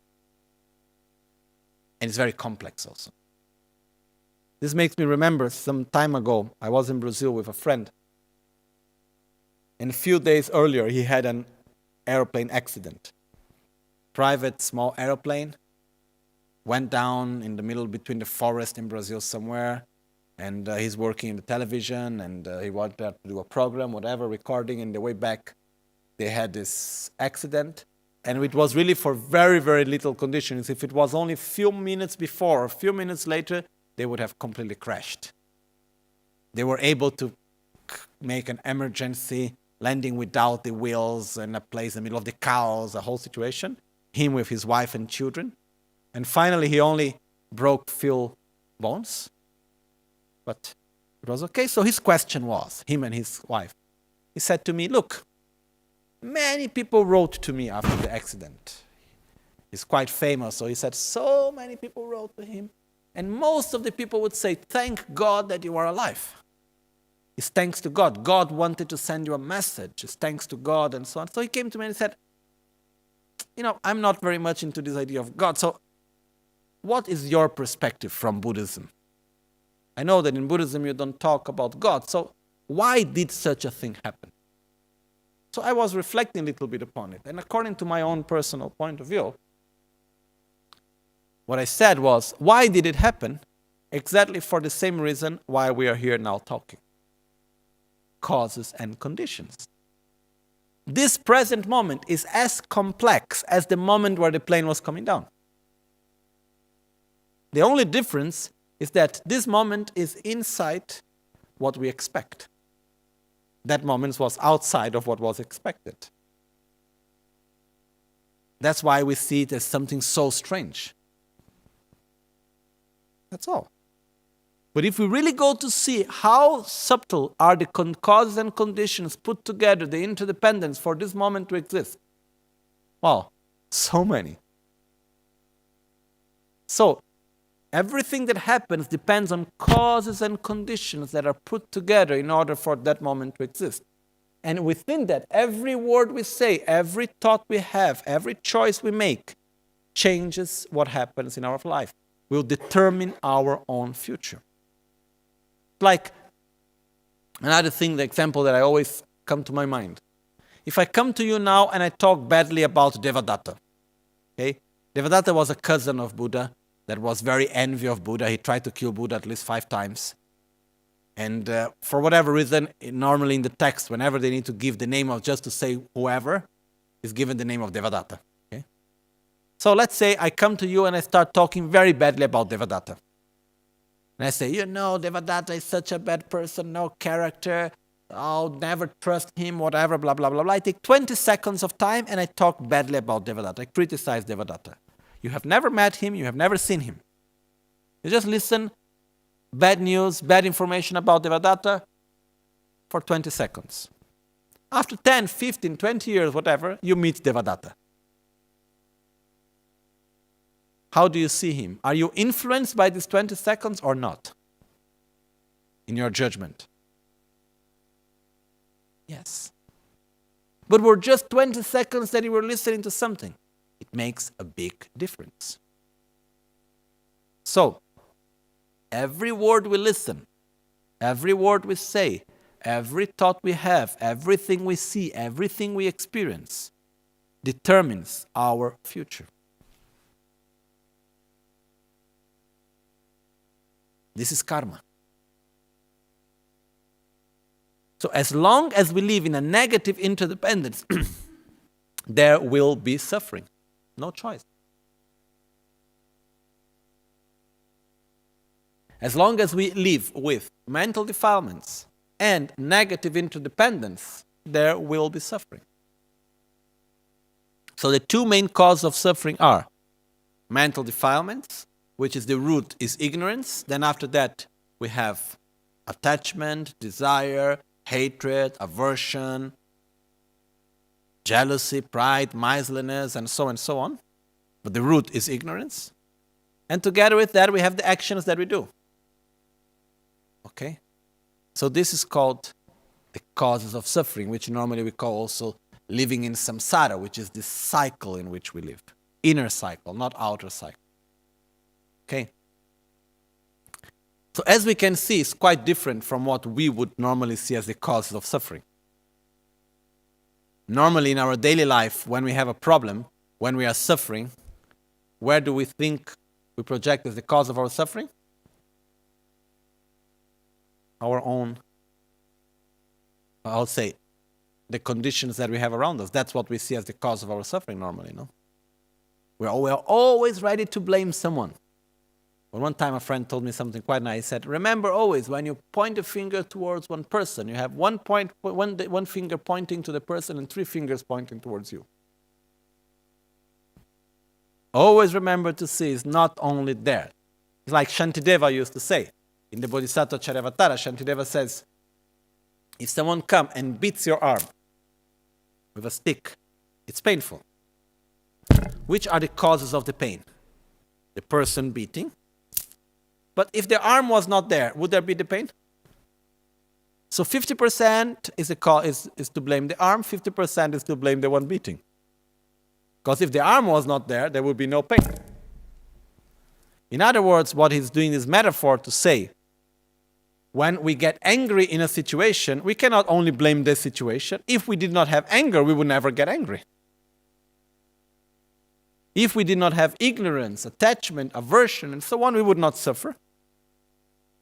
And it's very complex also. This makes me remember some time ago, I was in Brazil with a friend. And a few days earlier, he had an airplane accident. Private, small airplane. Went down in the middle between the forest in Brazil somewhere. And he's working in the television. And he wanted to do a program, whatever, recording. And the way back, they had this accident. And it was really for very, very little conditions. If it was only a few minutes before or a few minutes later, they would have completely crashed. They were able to make an emergency landing without the wheels in a place in the middle of the cows, a whole situation. Him with his wife and children. And finally, he only broke few bones. But it was okay. So his question was, him and his wife, he said to me, look, Many people wrote to me after the accident. He's quite famous, so he said so many people wrote to him. And most of the people would say, thank God that you are alive. It's thanks to God. God wanted to send you a message. It's thanks to God and so on. So he came to me and said, I'm not very much into this idea of God. So what is your perspective from Buddhism? I know that in Buddhism you don't talk about God. So why did such a thing happen? So I was reflecting a little bit upon it. And according to my own personal point of view, what I said was, why did it happen? Exactly for the same reason why we are here now talking. Causes and conditions. This present moment is as complex as the moment where the plane was coming down. The only difference is that this moment is inside what we expect. That moment was outside of what was expected. That's why we see it as something so strange. That's all. But if we really go to see how subtle are the causes and conditions put together, the interdependence for this moment to exist, wow, so many. So, everything that happens depends on causes and conditions that are put together in order for that moment to exist. And within that, every word we say, every thought we have, every choice we make changes what happens in our life, will determine our own future. Like another thing, the example that I always come to my mind. If I come to you now and I talk badly about Devadatta, okay? Devadatta was a cousin of Buddha that was very envious of Buddha. He tried to kill Buddha at least 5 times. And for whatever reason, normally in the text, whenever they need to give the name of just to say whoever, is given the name of Devadatta. Okay? So let's say I come to you and I start talking very badly about Devadatta. And I say, Devadatta is such a bad person, no character, I'll never trust him, whatever, blah, blah, blah, blah. I take 20 seconds of time and I talk badly about Devadatta. I criticize Devadatta. You have never met him, you have never seen him. You just listen, bad news, bad information about Devadatta for 20 seconds. After 10, 15, 20 years, whatever, you meet Devadatta. How do you see him? Are you influenced by these 20 seconds or not? In your judgment? Yes. But we're just 20 seconds that you were listening to something. It makes a big difference. So, every word we listen, every word we say, every thought we have, everything we see, everything we experience, determines our future. This is karma. So as long as we live in a negative interdependence, there will be suffering. No choice. As long as we live with mental defilements and negative interdependence, there will be suffering. So the 2 main causes of suffering are mental defilements, which is the root is ignorance. Then after that, we have attachment, desire, hatred, aversion, jealousy, pride, miserliness, and so on. But the root is ignorance. And together with that, we have the actions that we do. Okay? So this is called the causes of suffering, which normally we call also living in samsara, which is this cycle in which we live. Inner cycle, not outer cycle. Okay? So as we can see, it's quite different from what we would normally see as the causes of suffering. Normally in our daily life, when we have a problem, when we are suffering, where do we think we project as the cause of our suffering? Our own, I'll say, the conditions that we have around us. That's what we see as the cause of our suffering normally, no? We are always ready to blame someone. But one time a friend told me something quite nice. He said, remember always, when you point a finger towards one person, you have one finger pointing to the person and 3 fingers pointing towards you. Always remember to see it's not only there. It's like Shantideva used to say. In the Bodhisattva Charyavatara, Shantideva says, if someone comes and beats your arm, with a stick. It's painful. Which are the causes of the pain? The person beating. But if the arm was not there, would there be the pain? So 50% is to blame the arm, 50% is to blame the one beating. Because if the arm was not there, there would be no pain. In other words, what he's doing is metaphor to say, when we get angry in a situation, we cannot only blame the situation. If we did not have anger, we would never get angry. If we did not have ignorance, attachment, aversion, and so on, we would not suffer.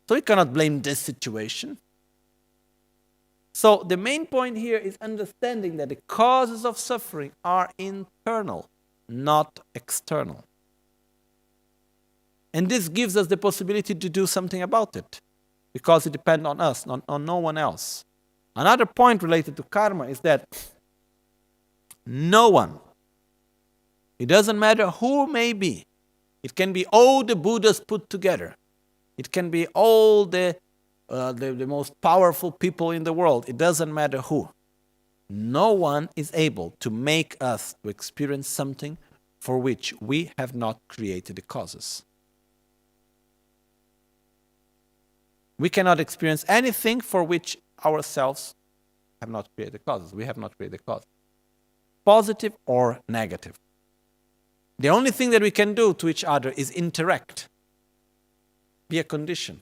So we cannot blame this situation. So the main point here is understanding that the causes of suffering are internal, not external. And this gives us the possibility to do something about it, because it depends on us, on no one else. Another point related to karma is that no one, it doesn't matter who may be, it can be all the Buddhas put together, it can be all the most powerful people in the world, it doesn't matter who. No one is able to make us to experience something for which we have not created the causes. We cannot experience anything for which ourselves have not created the causes. We have not created the causes. Positive or negative. The only thing that we can do to each other is interact. Be a condition.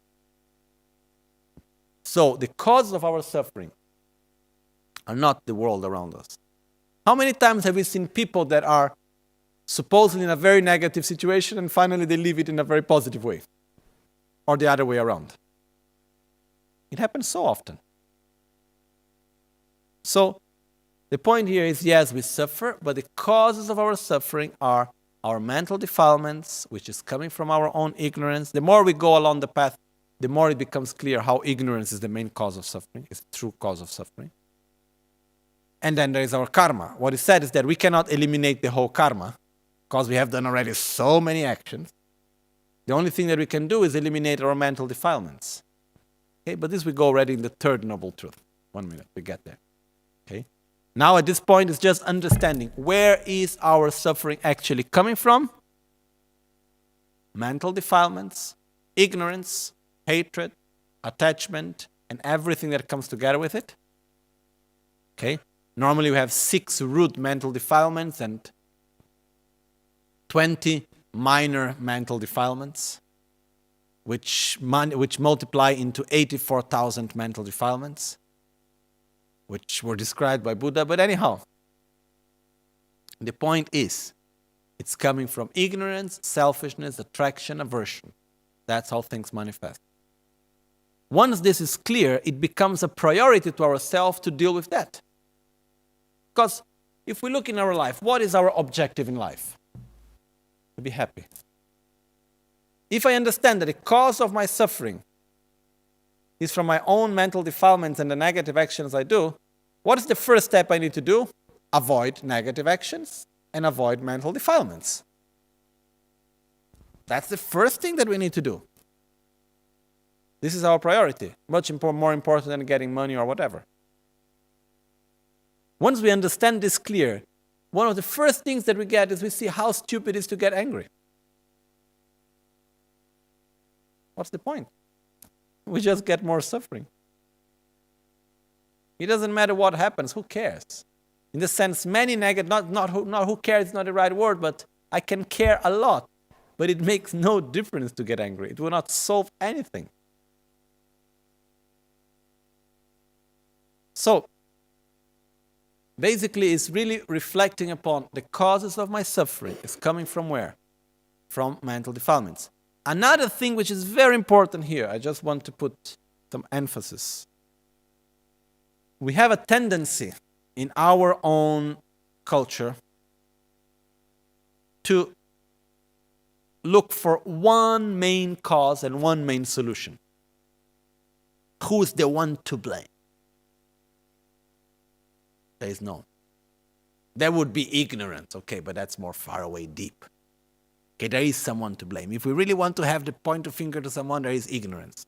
So the causes of our suffering are not the world around us. How many times have we seen people that are supposedly in a very negative situation and finally they leave it in a very positive way? Or the other way around? It happens so often. So the point here is, yes, we suffer, but the causes of our suffering are our mental defilements, which is coming from our own ignorance. The more we go along the path, the more it becomes clear how ignorance is the main cause of suffering, is the true cause of suffering. And then there is our karma. What is said is that we cannot eliminate the whole karma, because we have done already so many actions. The only thing that we can do is eliminate our mental defilements. Okay, but this we go already in the third noble truth. 1 minute, we get there. Okay. Now at this point, it's just understanding where is our suffering actually coming from? Mental defilements, ignorance, hatred, attachment, and everything that comes together with it. Okay. Normally we have 6 root mental defilements and 20 minor mental defilements, which multiply into 84,000 mental defilements, which were described by Buddha. But anyhow, the point is, it's coming from ignorance, selfishness, attraction, aversion. That's how things manifest. Once this is clear, it becomes a priority to ourselves to deal with that. Because if we look in our life, what is our objective in life? To be happy. If I understand that the cause of my suffering is from my own mental defilements and the negative actions I do, what is the first step I need to do? Avoid negative actions and avoid mental defilements. That's the first thing that we need to do. This is our priority, much more important than getting money or whatever. Once we understand this clear, one of the first things that we get is we see how stupid it is to get angry. What's the point? We just get more suffering. It doesn't matter what happens, who cares? In the sense, many negative, not who cares is not the right word, but I can care a lot. But it makes no difference to get angry. It will not solve anything. So, basically, it's really reflecting upon the causes of my suffering. It's coming from where? From mental defilements. Another thing which is very important here, I just want to put some emphasis. We have a tendency in our own culture to look for one main cause and one main solution. Who's the one to blame? There is none. There would be ignorance, okay, but that's more far away, deep. Okay, there is someone to blame. If we really want to have the point of finger to someone, there is ignorance.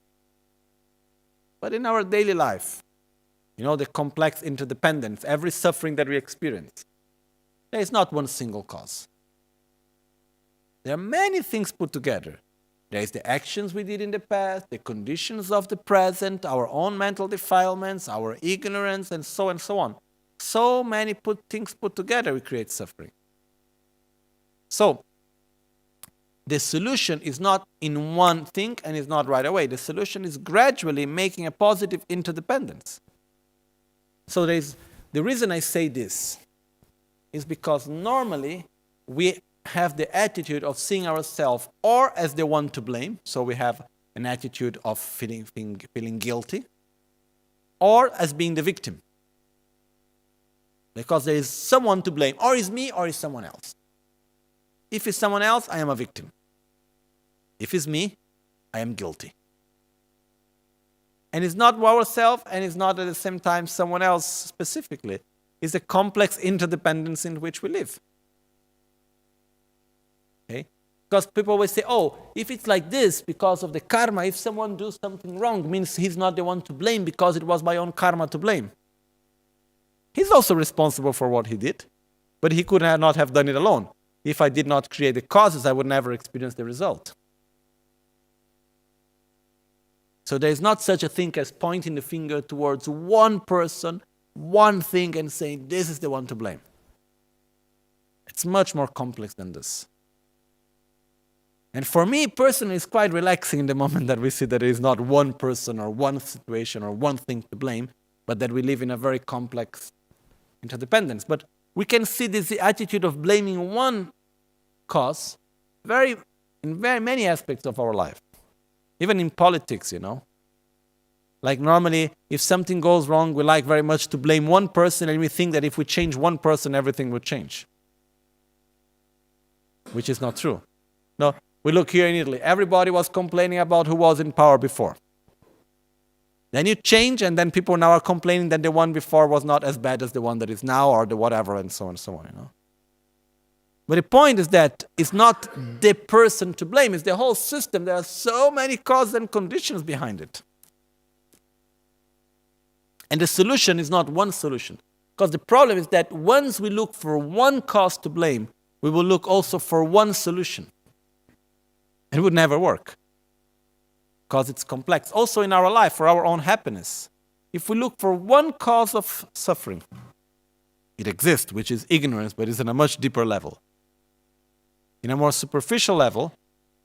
But in our daily life, the complex interdependence, every suffering that we experience. There is not one single cause. There are many things put together. There is the actions we did in the past, the conditions of the present, our own mental defilements, our ignorance, and so on. So many things put together, we create suffering. So, the solution is not in one thing and is not right away. The solution is gradually making a positive interdependence. So the reason I say this is because normally we have the attitude of seeing ourselves or as the one to blame, so we have an attitude of feeling guilty, or as being the victim. Because there is someone to blame, or it's me or it's someone else. If it's someone else, I am a victim. If it's me, I am guilty. And it's not ourselves, and it's not at the same time someone else specifically. It's a complex interdependence in which we live. Okay? Because people always say, if it's like this because of the karma, if someone does something wrong, means he's not the one to blame because it was my own karma to blame. He's also responsible for what he did, but he could not have done it alone. If I did not create the causes, I would never experience the result. So there is not such a thing as pointing the finger towards one person, one thing, and saying, this is the one to blame. It's much more complex than this. And for me personally, it's quite relaxing in the moment that we see that there is not one person or one situation or one thing to blame, but that we live in a very complex interdependence. But we can see this attitude of blaming one cause in very many aspects of our life. Even in politics, Like normally, if something goes wrong, we like very much to blame one person, and we think that if we change one person, everything will change. Which is not true. No, we look here in Italy. Everybody was complaining about who was in power before. Then you change, and then people now are complaining that the one before was not as bad as the one that is now, or the whatever, and so on, But the point is that it's not the person to blame, it's the whole system. There are so many causes and conditions behind it. And the solution is not one solution. Because the problem is that once we look for one cause to blame, we will look also for one solution. It would never work. Because it's complex. Also in our life, for our own happiness. If we look for one cause of suffering, it exists, which is ignorance, but it's on a much deeper level. In a more superficial level,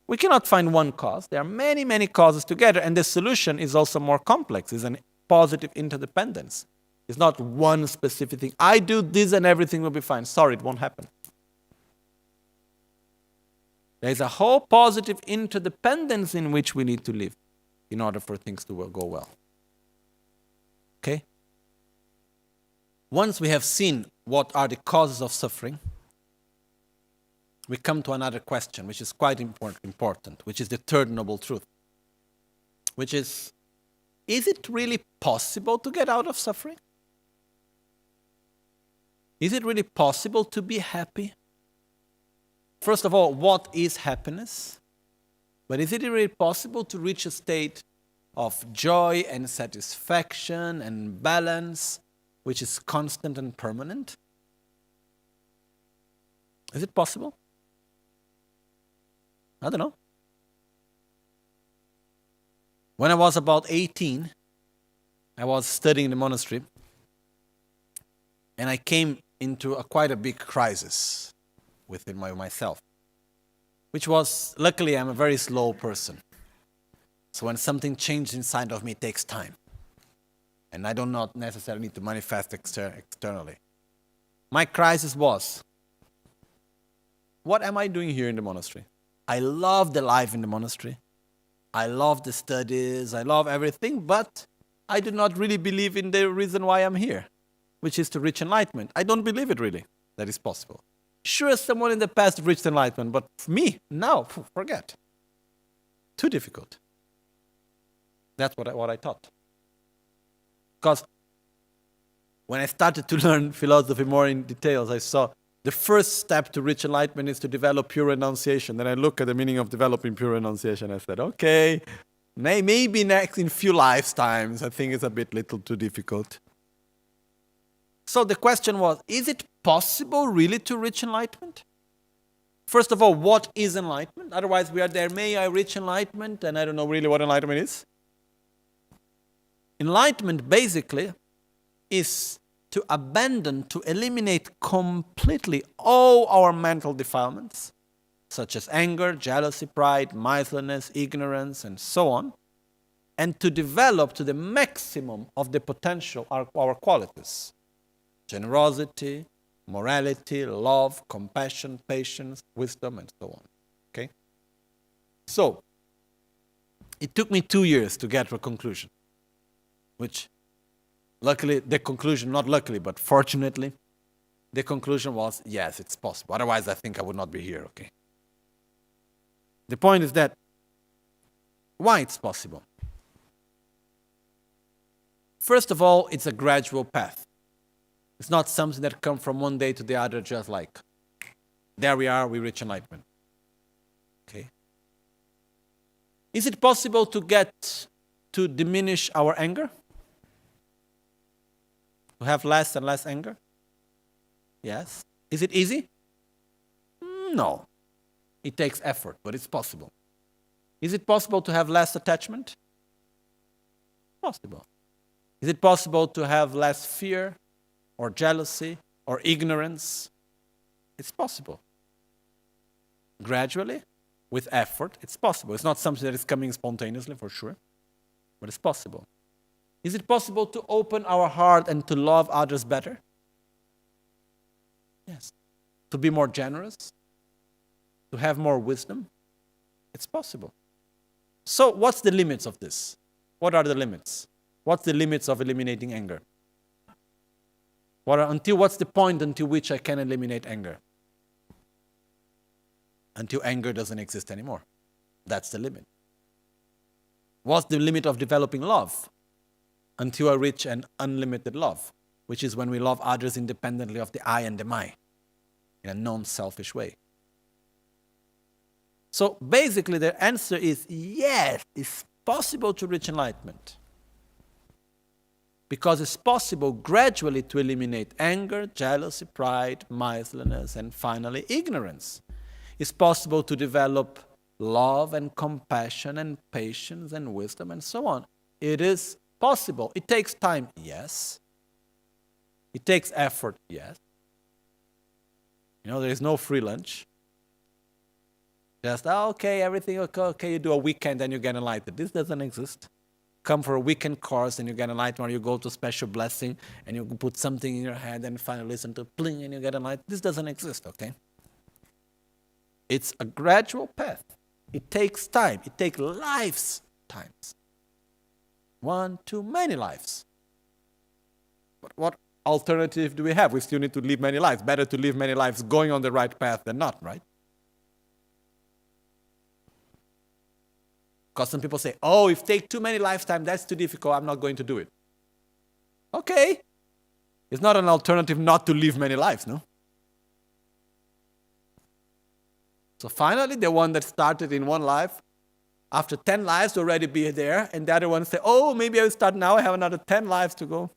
we cannot find one cause. There are many, many causes together, and the solution is also more complex. It's a positive interdependence. It's not one specific thing. I do this and everything will be fine. Sorry, it won't happen. There is a whole positive interdependence in which we need to live in order for things to go well. Okay? Once we have seen what are the causes of suffering, we come to another question, which is quite important, which is the third noble truth, which is it really possible to get out of suffering? Is it really possible to be happy? First of all, what is happiness? But is it really possible to reach a state of joy and satisfaction and balance, which is constant and permanent? Is it possible? I don't know. When I was about 18, I was studying in the monastery, and I came into quite a big crisis within myself, which was, luckily I'm a very slow person. So when something changes inside of me, it takes time. And I do not necessarily need to manifest externally. My crisis was, what am I doing here in the monastery? I love the life in the monastery. I love the studies. I love everything, but I do not really believe in the reason why I'm here, which is to reach enlightenment. I don't believe it really, that is possible. Sure, someone in the past reached enlightenment, but for me, now, forget. Too difficult. That's what I thought. Because when I started to learn philosophy more in details, I saw the first step to reach enlightenment is to develop pure renunciation. Then I look at the meaning of developing pure renunciation. I said, okay, maybe next in few lifetimes. I think it's a bit little too difficult. So the question was, is it possible really to reach enlightenment? First of all, what is enlightenment? Otherwise we are there, may I reach enlightenment? And I don't know really what enlightenment is. Enlightenment basically is to abandon, to eliminate completely all our mental defilements, such as anger, jealousy, pride, miserliness, ignorance, and so on, and to develop to the maximum of the potential our qualities. Generosity, morality, love, compassion, patience, wisdom, and so on. Okay? So, it took me 2 years to get to a conclusion, which luckily, the conclusion, not luckily, but fortunately, the conclusion was, yes, it's possible. Otherwise, I think I would not be here, okay? The point is that, why it's possible? First of all, it's a gradual path. It's not something that comes from one day to the other, just like, there we are, we reach enlightenment. Okay? Is it possible to diminish our anger? To have less and less anger? Yes. Is it easy? No. It takes effort, but it's possible. Is it possible to have less attachment? Possible. Is it possible to have less fear or jealousy or ignorance? It's possible. Gradually, with effort, it's possible. It's not something that is coming spontaneously, for sure, but it's possible. Is it possible to open our heart and to love others better? Yes. To be more generous? To have more wisdom? It's possible. So what's the limits of this? What are the limits? What's the limits of eliminating anger? What's the point until which I can eliminate anger? Until anger doesn't exist anymore. That's the limit. What's the limit of developing love? Until I reach an unlimited love, which is when we love others independently of the I and the my, in a non-selfish way. So basically the answer is yes, it's possible to reach enlightenment. Because it's possible gradually to eliminate anger, jealousy, pride, miserliness, and finally ignorance. It's possible to develop love and compassion and patience and wisdom and so on. It is possible. It takes time, yes. It takes effort, yes. There is no free lunch. Just, okay, everything okay, you do a weekend and you get enlightened. This doesn't exist. Come for a weekend course and you get enlightened, or you go to a special blessing and you put something in your head and finally listen to pling and you get enlightened. This doesn't exist, okay? It's a gradual path. It takes time. It takes lives times. 1, 2, many lives. But what alternative do we have? We still need to live many lives. Better to live many lives going on the right path than not, right? Because some people say, if it takes too many lifetimes, that's too difficult, I'm not going to do it. Okay. It's not an alternative not to live many lives, no? So finally, the one that started in one life, after 10 lives already be there, and the other one say, maybe I will start now, I have another 10 lives to go.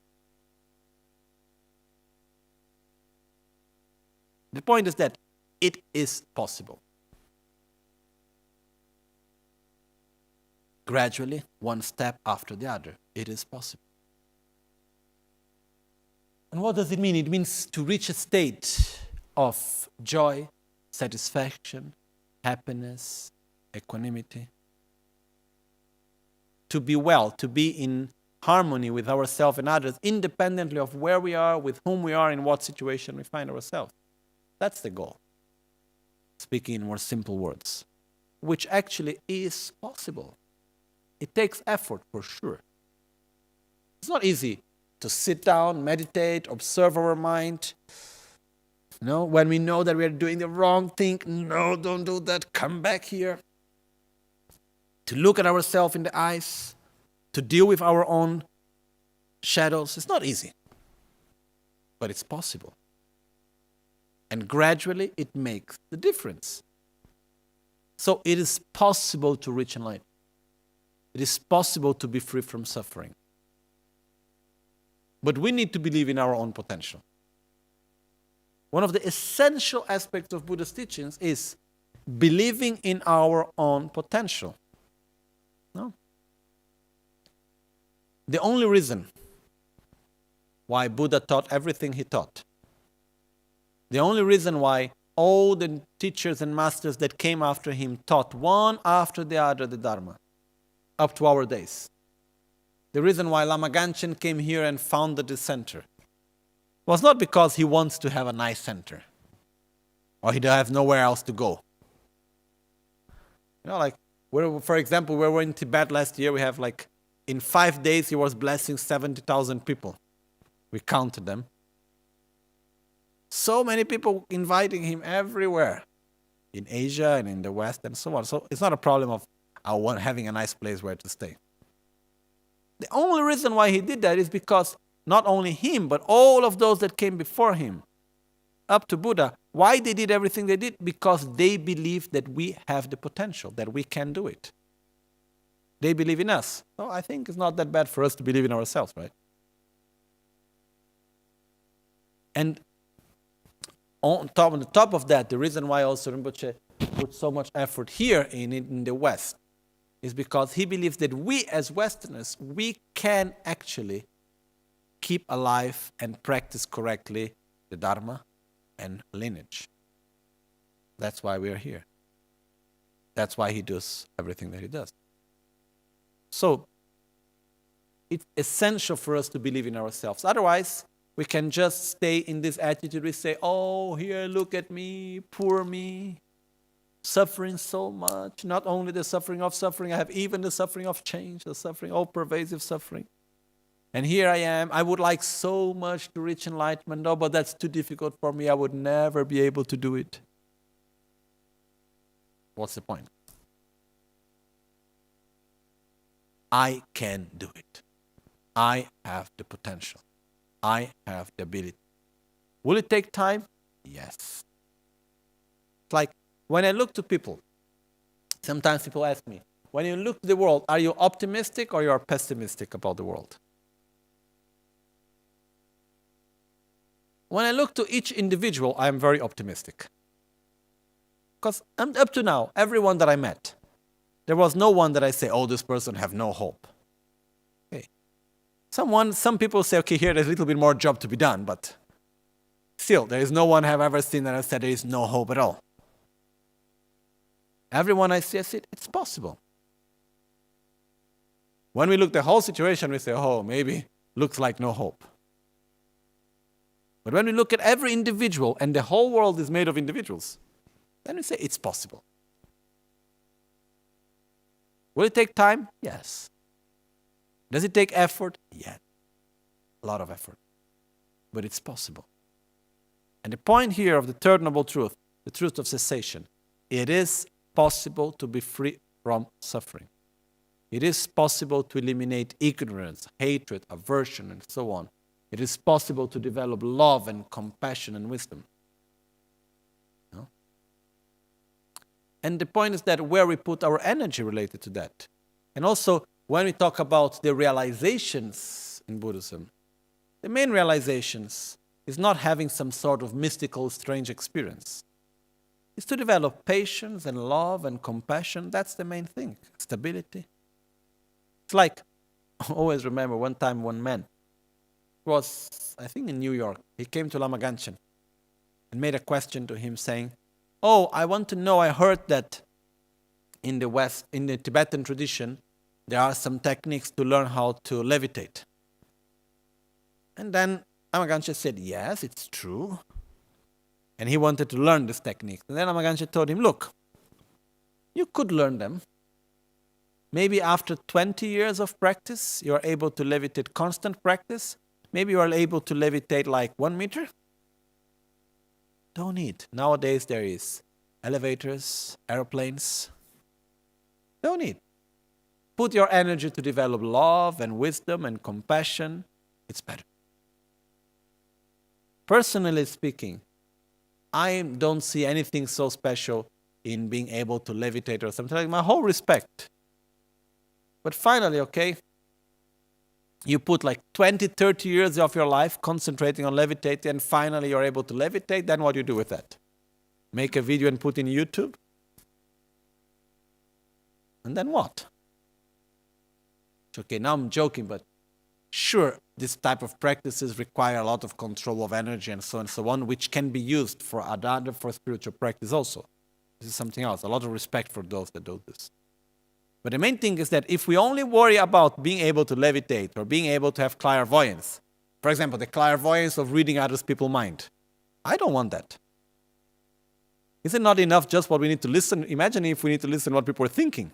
The point is that it is possible. Gradually, one step after the other, it is possible. And what does it mean? It means to reach a state of joy, satisfaction, happiness, equanimity. To be well, to be in harmony with ourselves and others, independently of where we are, with whom we are, in what situation we find ourselves. That's the goal. Speaking in more simple words, which actually is possible. It takes effort, for sure. It's not easy to sit down, meditate, observe our mind. When we know that we are doing the wrong thing, no, don't do that, come back here. To look at ourselves in the eyes, to deal with our own shadows. It's not easy, but it's possible. And gradually it makes the difference. So it is possible to reach enlightenment. It is possible to be free from suffering. But we need to believe in our own potential. One of the essential aspects of Buddha's teachings is believing in our own potential. No? The only reason why Buddha taught everything he taught, the only reason why all the teachers and masters that came after him taught one after the other the Dharma, up to our days. The reason why Lama Ganchen came here and founded this center was not because he wants to have a nice center, or he has nowhere else to go. You know, like, for example, we were in Tibet last year, we have in 5 days he was blessing 70,000 people. We counted them. So many people inviting him everywhere, in Asia and in the West and so on. So it's not a problem of having a nice place where to stay. The only reason why he did that is because not only him, but all of those that came before him, up to Buddha, why they did everything they did? Because they believed that we have the potential, that we can do it. They believe in us. So I think it's not that bad for us to believe in ourselves, right? And on the top of that, the reason why also Rinpoche put so much effort here in the West is because he believes that we as Westerners, we can actually keep alive and practice correctly the Dharma and lineage. That's why we are here. That's why he does everything that he does. So, it's essential for us to believe in ourselves. Otherwise, we can just stay in this attitude. We say, oh, here, look at me, poor me, suffering so much. Not only the suffering of suffering, I have even the suffering of change, the suffering, all pervasive suffering. And here I am. I would like so much to reach enlightenment. No, but that's too difficult for me. I would never be able to do it. What's the point? I can do it. I have the potential. I have the ability. Will it take time? Yes. It's like when I look to people, sometimes people ask me, when you look to the world, are you optimistic or you are pessimistic about the world? When I look to each individual, I am very optimistic. Because up to now, everyone that I met, there was no one that I say, oh, this person have no hope. Okay. Some people say, okay, here there's a little bit more job to be done, but still, there is no one I've ever seen that I said there is no hope at all. Everyone I see, I said, it's possible. When we look at the whole situation, we say, oh, maybe looks like no hope. But when we look at every individual, and the whole world is made of individuals, then we say it's possible. Will it take time? Yes. Does it take effort? Yes. A lot of effort. But it's possible. And the point here of the third noble truth, the truth of cessation, it is possible to be free from suffering. It is possible to eliminate ignorance, hatred, aversion, and so on. It is possible to develop love and compassion and wisdom. No? And the point is that where we put our energy related to that. And also, when we talk about the realizations in Buddhism, the main realizations is not having some sort of mystical, strange experience. It's to develop patience and love and compassion. That's the main thing. Stability. It's like, I always remember one time one man was, I think in New York, he came to Lama Ganchen and made a question to him saying, oh, I want to know, I heard that in the West, in the Tibetan tradition, there are some techniques to learn how to levitate. And then Lama Ganchen said, yes, it's true. And he wanted to learn this technique. And then Lama Ganchen told him, look, you could learn them. Maybe after 20 years of practice, you are able to levitate, constant practice. Maybe you are able to levitate like 1 meter. Don't need. Nowadays there is elevators, airplanes. Don't need. Put your energy to develop love and wisdom and compassion. It's better. Personally speaking, I don't see anything so special in being able to levitate or something like my whole respect. But finally, okay, You put like 20, 30 years of your life concentrating on levitating, and finally you're able to levitate, then what do you do with that? Make a video and put in YouTube? And then what? Okay, now I'm joking, but sure, this type of practices require a lot of control of energy and so on, which can be used for adhana, for spiritual practice also. This is something else. A lot of respect for those that do this. But the main thing is that if we only worry about being able to levitate or being able to have clairvoyance, for example, the clairvoyance of reading other people's mind, I don't want that. Is it not enough just what we need to listen? Imagine if we need to listen what people are thinking.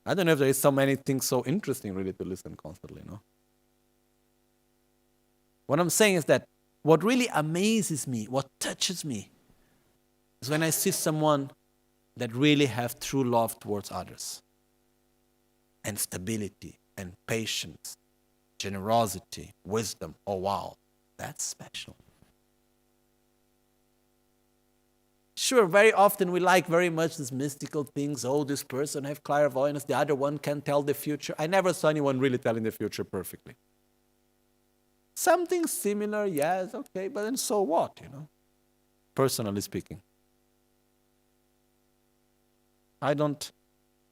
I don't know if there is so many things so interesting really to listen constantly, no? What I'm saying is that what really amazes me, what touches me, is when I see someone that really have true love towards others, and stability, and patience, generosity, wisdom. Oh wow, that's special. Sure, very often we like very much these mystical things. Oh, this person have clairvoyance, the other one can tell the future. I never saw anyone really telling the future perfectly. Something similar, yes, okay, but then so what, Personally speaking. I don't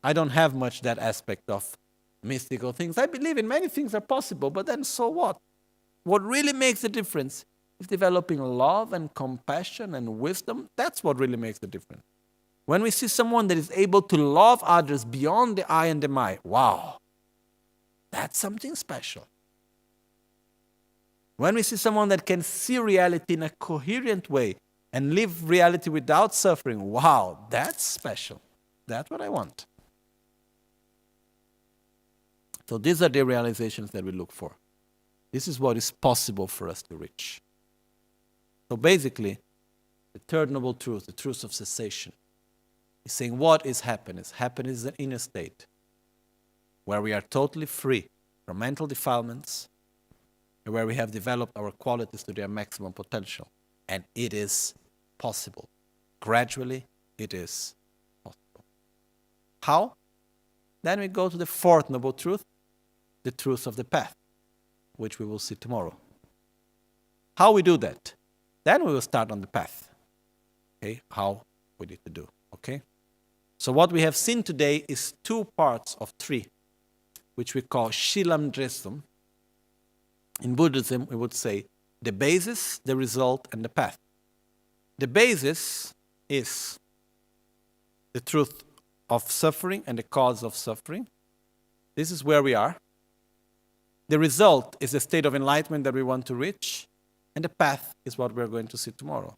have much that aspect of mystical things. I believe in many things are possible, but then so what? What really makes a difference is developing love and compassion and wisdom. That's what really makes the difference. When we see someone that is able to love others beyond the I and the my, wow, that's something special. When we see someone that can see reality in a coherent way and live reality without suffering, wow, that's special. That's what I want. So these are the realizations that we look for. This is what is possible for us to reach. So basically, the third noble truth, the truth of cessation, is saying what is happiness? Happiness is an inner state where we are totally free from mental defilements and where we have developed our qualities to their maximum potential. And it is possible. Gradually, it is possible. How? Then we go to the fourth noble truth, the truth of the path, which we will see tomorrow. How we do that? Then we will start on the path. Okay, how we need to do. Okay? So what we have seen today is 2 parts of 3, which we call Shilam Dresum. In Buddhism, we would say the basis, the result, and the path. The basis is the truth of suffering and the cause of suffering. This is where we are. The result is the state of enlightenment that we want to reach. And the path is what we're going to see tomorrow.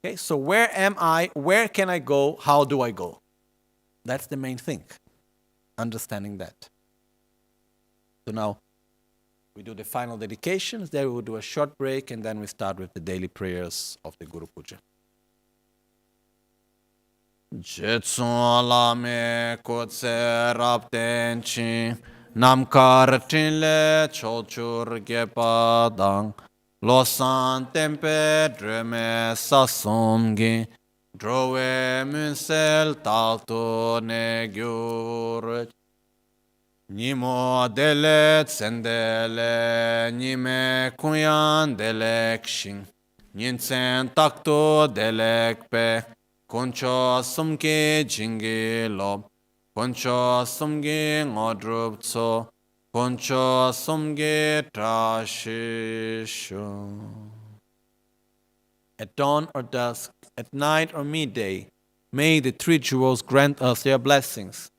Okay, so where am I? Where can I go? How do I go? That's the main thing. Understanding that. So now we do the final dedications, then we will do a short break, and then we start with the daily prayers of the Guru Puja. Jetsun Lama kotse raptenchi namkar tinle chochur gepadang losan tempe dreme sasomgi drove Michel talto ne gyur Nimo dele tsendele nime kuyan delekshin ninsen takto delekpe Concho sumge jingi lob, concho sumge ngodrupso, concho sumge trashisho. At dawn or dusk, at night or midday, may the 3 jewels grant us their blessings.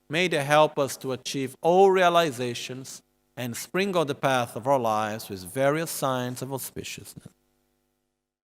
May they help us to achieve all realizations and sprinkle the path of our lives with various signs of auspiciousness.